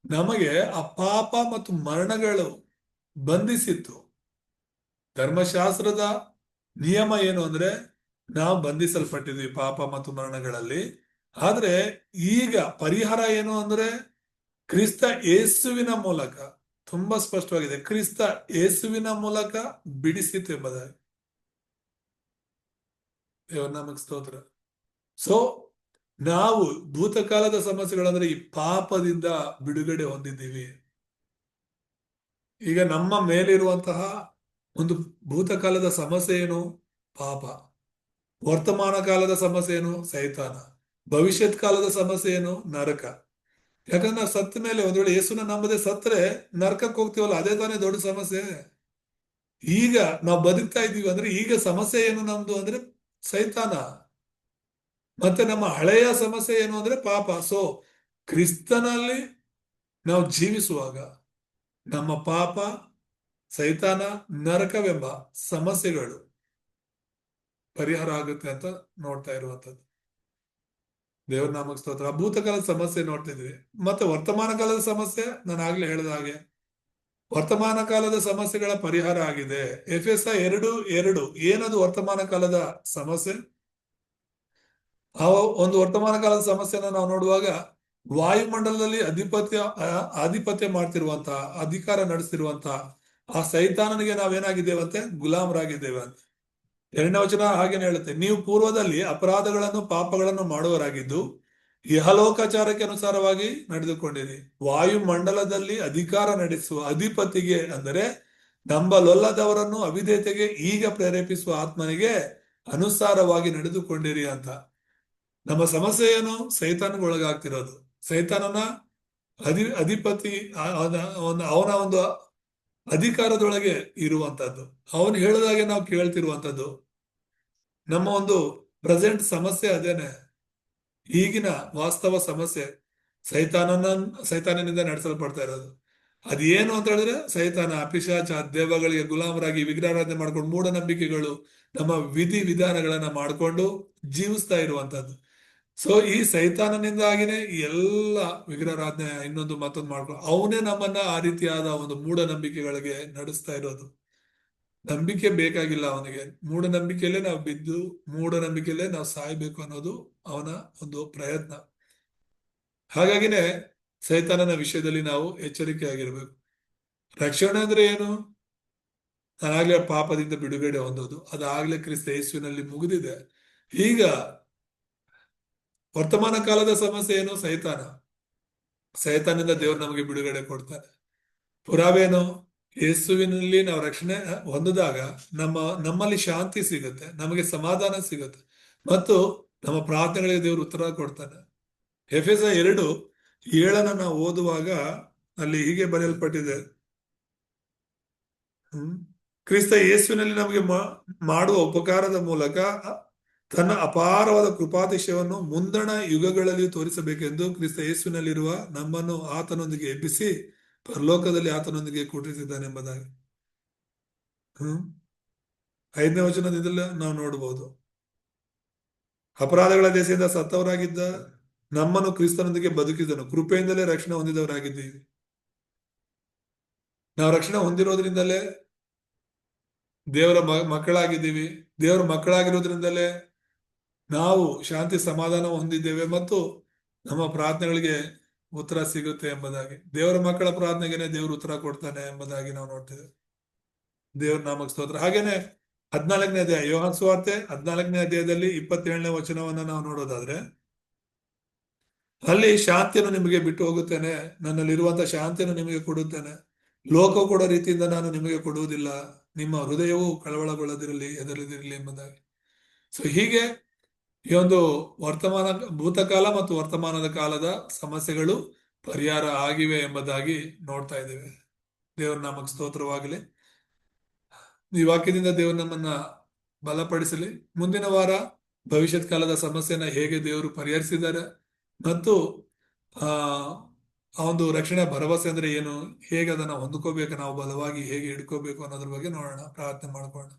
ನಮಗೆ ಆ ಪಾಪ ಮತ್ತು ಮರಣಗಳು ಬಂಧಿಸಿತ್ತು. ಧರ್ಮಶಾಸ್ತ್ರದ ನಿಯಮ ಏನು ಅಂದ್ರೆ ನಾವು ಬಂಧಿಸಲ್ಪಟ್ಟಿದ್ವಿ ಪಾಪ ಮತ್ತು ಮರಣಗಳಲ್ಲಿ. ಆದ್ರೆ ಈಗ ಪರಿಹಾರ ಏನು ಅಂದ್ರೆ ಕ್ರಿಸ್ತ ಯೇಸುವಿನ ಮೂಲಕ, ತುಂಬಾ ಸ್ಪಷ್ಟವಾಗಿದೆ, ಕ್ರಿಸ್ತ ಯೇಸುವಿನ ಮೂಲಕ ಬಿಡಿಸಿತು ಎಂಬುದಾಗಿ. ದೇವರ ನಾಮಕ್ಕೆ ಸ್ತೋತ್ರ. ಸೊ ನಾವು ಭೂತಕಾಲದ ಸಮಸ್ಯೆಗಳಂದ್ರೆ ಈ ಪಾಪದಿಂದ ಬಿಡುಗಡೆ ಹೊಂದಿದ್ದೀವಿ. ಈಗ ನಮ್ಮ ಮೇಲಿರುವಂತಹ ಒಂದು ಭೂತಕಾಲದ ಸಮಸ್ಯೆ ಏನು? ಪಾಪ. ವರ್ತಮಾನ ಕಾಲದ ಸಮಸ್ಯೆ ಏನು? ಸೈತಾನ. ಭವಿಷ್ಯತ್ ಕಾಲದ ಸಮಸ್ಯೆ ಏನು? ನರಕ. ಯಾಕಂದ್ರೆ ನಾವು ಸತ್ತ ಮೇಲೆ ಒಂದ್ ವೇಳೆ ಯೇಸುನ ನಂಬದೆ ಸತ್ರೆ ನರಕಕ್ಕೆ ಹೋಗ್ತೀವಲ್ಲ, ಅದೇ ತಾನೇ ದೊಡ್ಡ ಸಮಸ್ಯೆ. ಈಗ ನಾವು ಬದುಕ್ತಾ ಇದ್ದೀವಿ ಅಂದ್ರೆ ಈಗ ಸಮಸ್ಯೆ ಏನು ನಮ್ದು ಅಂದ್ರೆ ಸೈತಾನ. ಮತ್ತೆ ನಮ್ಮ ಹಳೆಯ ಸಮಸ್ಯೆ ಏನು ಅಂದ್ರೆ ಪಾಪ. ಸೊ ಕ್ರಿಸ್ತನಲ್ಲಿ ನಾವು ಜೀವಿಸುವಾಗ ನಮ್ಮ ಪಾಪ, ಸೈತಾನ, ನರಕವೆಂಬ ಸಮಸ್ಯೆಗಳು ಪರಿಹಾರ ಆಗುತ್ತೆ ಅಂತ ನೋಡ್ತಾ ಇರುವಂತದ್ದು. ದೇವ್ರ ನಾಮಕ್ಕೆ ಸ್ತೋತ್ರ. ಭೂತಕಾಲದ ಸಮಸ್ಯೆ ನೋಡ್ತಿದ್ವಿ. ಮತ್ತೆ ವರ್ತಮಾನ ಕಾಲದ ಸಮಸ್ಯೆ ನಾನು ಆಗ್ಲೇ ಹೇಳಿದ ಹಾಗೆ ವರ್ತಮಾನ ಕಾಲದ ಸಮಸ್ಯೆಗಳ ಪರಿಹಾರ ಆಗಿದೆ. ಎಫೆಸ 2:2 ಏನದು ವರ್ತಮಾನ ಕಾಲದ ಸಮಸ್ಯೆ? ಆ ಒಂದು ವರ್ತಮಾನ ಕಾಲದ ಸಮಸ್ಯೆನ ನಾವು ನೋಡುವಾಗ ವಾಯುಮಂಡಲದಲ್ಲಿ ಆಧಿಪತ್ಯ ಮಾಡ್ತಿರುವಂತಹ, ಅಧಿಕಾರ ನಡೆಸ್ತಿರುವಂತಹ ಆ ಸೈತಾನನಿಗೆ ನಾವೇನಾಗಿದ್ದೇವಂತೆ? ಗುಲಾಮರಾಗಿದ್ದೇವೆ ಅಂತ. 2ನೇ ವಚನ ಹಾಗೇನೆ ಹೇಳುತ್ತೆ, ನೀವು ಪೂರ್ವದಲ್ಲಿ ಅಪರಾಧಗಳನ್ನು ಪಾಪಗಳನ್ನು ಮಾಡುವರಾಗಿದ್ದು ಇಹಲೋಕಾಚಾರಕ್ಕೆ ಅನುಸಾರವಾಗಿ ನಡೆದುಕೊಂಡಿರಿ. ವಾಯುಮಂಡಲದಲ್ಲಿ ಅಧಿಕಾರ ನಡೆಸುವ ಅಧಿಪತಿಗೆ, ಅಂದರೆ ನಂಬಲೊಲ್ಲದವರನ್ನು ಅವಿಧೇಯತೆಗೆ ಈಗ ಪ್ರೇರೇಪಿಸುವ ಆತ್ಮನಿಗೆ ಅನುಸಾರವಾಗಿ ನಡೆದುಕೊಂಡಿರಿ ಅಂತ. ನಮ್ಮ ಸಮಸ್ಯೆ ಏನು? ಸೈತಾನ್ಗೆ ಒಳಗಾಗ್ತಿರೋದು. ಸೈತಾನನ ಅಧಿಪತಿ, ಅವನ ಒಂದು ಅಧಿಕಾರದೊಳಗೆ ಇರುವಂತದ್ದು, ಅವನು ಹೇಳಿದಾಗೆ ನಾವು ಕೇಳ್ತಿರುವಂತದ್ದು. ನಮ್ಮ ಒಂದು ಪ್ರೆಸೆಂಟ್ ಸಮಸ್ಯೆ ಅದೇನೆ. ಈಗಿನ ವಾಸ್ತವ ಸಮಸ್ಯೆ ಸೈತಾನನಿಂದ ನಡೆಸಲ್ಪಡ್ತಾ ಇರೋದು. ಅದೇನು ಅಂತ ಹೇಳಿದ್ರೆ ಸೈತಾನ, ಪಿಶಾಚ, ದೆವ್ವಗಳಿಗೆ ಗುಲಾಮರಾಗಿ ವಿಗ್ರಹಾರಾಧನೆ ಮಾಡ್ಕೊಂಡು ಮೂಢನಂಬಿಕೆಗಳು, ನಮ್ಮ ವಿಧಿ ವಿಧಾನಗಳನ್ನ ಮಾಡ್ಕೊಂಡು ಜೀವಿಸ್ತಾ ಇರುವಂತದ್ದು. ಸೊ ಈ ಸೈತಾನನಿಂದಾಗಿನೇ ಈ ಎಲ್ಲ ವಿಗ್ರಹಾರಾಧನೆ ಇನ್ನೊಂದು ಮತ್ತೊಂದು ಮಾಡ್ಕೊಂಡು ಅವನೇ ನಮ್ಮನ್ನ ಆ ರೀತಿಯಾದ ಒಂದು ಮೂಢನಂಬಿಕೆಗಳಿಗೆ ನಡೆಸ್ತಾ ಇರೋದು. ನಂಬಿಕೆ ಬೇಕಾಗಿಲ್ಲ ಅವನಿಗೆ. ಮೂಢನಂಬಿಕೆಯಲ್ಲೇ ನಾವು ಬಿದ್ದು, ಮೂಢನಂಬಿಕೆಯಲ್ಲೇ ನಾವು ಸಾಯ್ಬೇಕು ಅನ್ನೋದು ಅವನ ಒಂದು ಪ್ರಯತ್ನ. ಹಾಗಾಗಿನೇ ಸೈತಾನನ ವಿಷಯದಲ್ಲಿ ನಾವು ಎಚ್ಚರಿಕೆಯಾಗಿರ್ಬೇಕು. ರಕ್ಷಣೆ ಅಂದ್ರೆ ಏನು? ನಾನಾಗ್ಲೇ ಪಾಪದಿಂದ ಬಿಡುಗಡೆ ಹೊಂದೋದು, ಅದಾಗ್ಲೇ ಕ್ರಿಸ್ತ ಯೇಸುವಿನಲ್ಲಿ ಮುಗಿದಿದೆ. ಈಗ ವರ್ತಮಾನ ಕಾಲದ ಸಮಸ್ಯೆ ಏನು? ಸೈತಾನ. ಸೈತಾನಿಂದ ದೇವರು ನಮಗೆ ಬಿಡುಗಡೆ ಕೊಡ್ತಾನೆ. ಪುರಾವೇನು? ಯೇಸುವಿನಲ್ಲಿ ನಾವು ರಕ್ಷಣೆ ಹೊಂದಿದಾಗ ನಮ್ಮಲ್ಲಿ ಶಾಂತಿ ಸಿಗುತ್ತೆ, ನಮಗೆ ಸಮಾಧಾನ ಸಿಗುತ್ತೆ, ಮತ್ತು ನಮ್ಮ ಪ್ರಾರ್ಥನೆಗಳಿಗೆ ದೇವರು ಉತ್ತರ ಕೊಡ್ತಾನೆ. ಎಫೆಸ 2:7 ನಾವು ಓದುವಾಗ ಅಲ್ಲಿ ಹೀಗೆ ಬರೆಯಲ್ಪಟ್ಟಿದೆ, ಕ್ರಿಸ್ತ ಯೇಸುವಿನಲ್ಲಿ ನಮಗೆ ಮಾಡುವ ಉಪಕಾರದ ಮೂಲಕ ತನ್ನ ಅಪಾರವಾದ ಕೃಪಾತಿಶಯವನ್ನು ಮುಂದಣ ಯುಗಗಳಲ್ಲಿ ತೋರಿಸಬೇಕೆಂದು ಕ್ರಿಸ್ತ ಯೇಸುವಿನಲ್ಲಿರುವ ನಮ್ಮನ್ನು ಆತನೊಂದಿಗೆ ಎಬ್ಬಿಸಿ ಪರಲೋಕದಲ್ಲಿ ಆತನೊಂದಿಗೆ ಕೂಡಿಸಿದ್ದಾನೆಂಬುದಾಗಿ. 5ನೇ ವಚನದಿಂದಲೇ ನಾವು ನೋಡಬಹುದು, ಅಪರಾಧಗಳ ದೆಸೆಯಿಂದ ಸತ್ತವರಾಗಿದ್ದ ನಮ್ಮನ್ನು ಕ್ರಿಸ್ತನೊಂದಿಗೆ ಬದುಕಿದನು, ಕೃಪೆಯಿಂದಲೇ ರಕ್ಷಣೆ ಹೊಂದಿದವರಾಗಿದ್ದೀವಿ. ನಾವು ರಕ್ಷಣೆ ಹೊಂದಿರೋದ್ರಿಂದಲೇ ದೇವರ ಮಕ್ಕಳಾಗಿದ್ದೀವಿ. ದೇವರ ಮಕ್ಕಳಾಗಿರೋದ್ರಿಂದಲೇ ನಾವು ಶಾಂತಿ ಸಮಾಧಾನ ಹೊಂದಿದ್ದೇವೆ, ಮತ್ತು ನಮ್ಮ ಪ್ರಾರ್ಥನೆಗಳಿಗೆ ಉತ್ತರ ಸಿಗುತ್ತೆ ಎಂಬುದಾಗಿ. ದೇವರ ಮಕ್ಕಳ ಪ್ರಾರ್ಥನೆಗೆ ದೇವರು ಉತ್ತರ ಕೊಡ್ತಾನೆ ಎಂಬುದಾಗಿ ನಾವು ನೋಡ್ತೇವೆ. ದೇವರ ನಾಮಕ್ಕೆ ಸ್ತೋತ್ರ. ಹಾಗೇನೆ 14ನೇ ಅಧ್ಯಾಯ, ಯೋಹಾನ ಸುವಾರ್ತೆ 14ನೇ ಅಧ್ಯಾಯದಲ್ಲಿ 27ನೇ ವಚನವನ್ನ ನಾವು ನೋಡೋದಾದ್ರೆ, ಅಲ್ಲಿ ಶಾಂತಿಯನ್ನು ನಿಮಗೆ ಬಿಟ್ಟು ಹೋಗುತ್ತೇನೆ, ನನ್ನಲ್ಲಿರುವಂತಹ ಶಾಂತಿಯನ್ನು ನಿಮಗೆ ಕೊಡುತ್ತೇನೆ, ಲೋಕ ಕೊಡೋ ರೀತಿಯಿಂದ ನಾನು ನಿಮಗೆ ಕೊಡುವುದಿಲ್ಲ, ನಿಮ್ಮ ಹೃದಯವು ಕಳವಳಗೊಳ್ಳದಿರಲಿ, ಹೆದರದಿರಲಿ ಎಂಬುದಾಗಿ. ಸೊ ಹೀಗೆ ಈ ಒಂದು ಭೂತಕಾಲ ಮತ್ತು ವರ್ತಮಾನದ ಕಾಲದ ಸಮಸ್ಯೆಗಳು ಪರಿಹಾರ ಆಗಿವೆ ಎಂಬುದಾಗಿ ನೋಡ್ತಾ ಇದ್ದೇವೆ. ದೇವರ ನಾಮಕ್ಕೆ ಸ್ತೋತ್ರವಾಗಲಿ. ಈ ವಾಕ್ಯದಿಂದ ದೇವರು ನಮ್ಮನ್ನ ಬಲಪಡಿಸಲಿ. ಮುಂದಿನ ವಾರ ಭವಿಷ್ಯತ್ ಕಾಲದ ಸಮಸ್ಯೆನ ಹೇಗೆ ದೇವರು ಪರಿಹರಿಸಿದ್ದಾರೆ ಮತ್ತು ಆ ಆ ಒಂದು ರಕ್ಷಣೆ ಭರವಸೆ ಅಂದ್ರೆ ಏನು, ಹೇಗೆ ಅದನ್ನ ಹೊಂದ್ಕೋಬೇಕು, ನಾವು ಬಲವಾಗಿ ಹೇಗೆ ಹಿಡ್ಕೋಬೇಕು ಅನ್ನೋದ್ರ ಬಗ್ಗೆ ನೋಡೋಣ, ಪ್ರಾರ್ಥನೆ ಮಾಡ್ಕೊಳ್ಳೋಣ.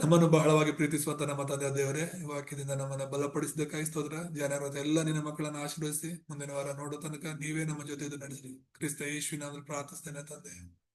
ನಮ್ಮನ್ನು ಬಹಳವಾಗಿ ಪ್ರೀತಿಸುವಂತ ನಮ್ಮ ತಂದೆ ದೇವರೇ, ಈ ವಾಕ್ಯದಿಂದ ನಮ್ಮನ್ನ ಬಲಪಡಿಸಿದ್ದಕ್ಕಾಗಿ ಸ್ತೋತ್ರ. ಜನರ ಎಲ್ಲ ನಿನ್ನ ಮಕ್ಕಳನ್ನ ಆಶೀರ್ವದಿಸಿ ಮುಂದಿನ ವಾರ ನೋಡೋ ತನಕ ನೀವೇ ನಮ್ಮ ಜೊತೆ ನಡೆಸಿ. ಕ್ರಿಸ್ತ ಯೇಸುವಿನ ಪ್ರಾರ್ಥಿಸ್ತೇನೆ ತಂದೆ.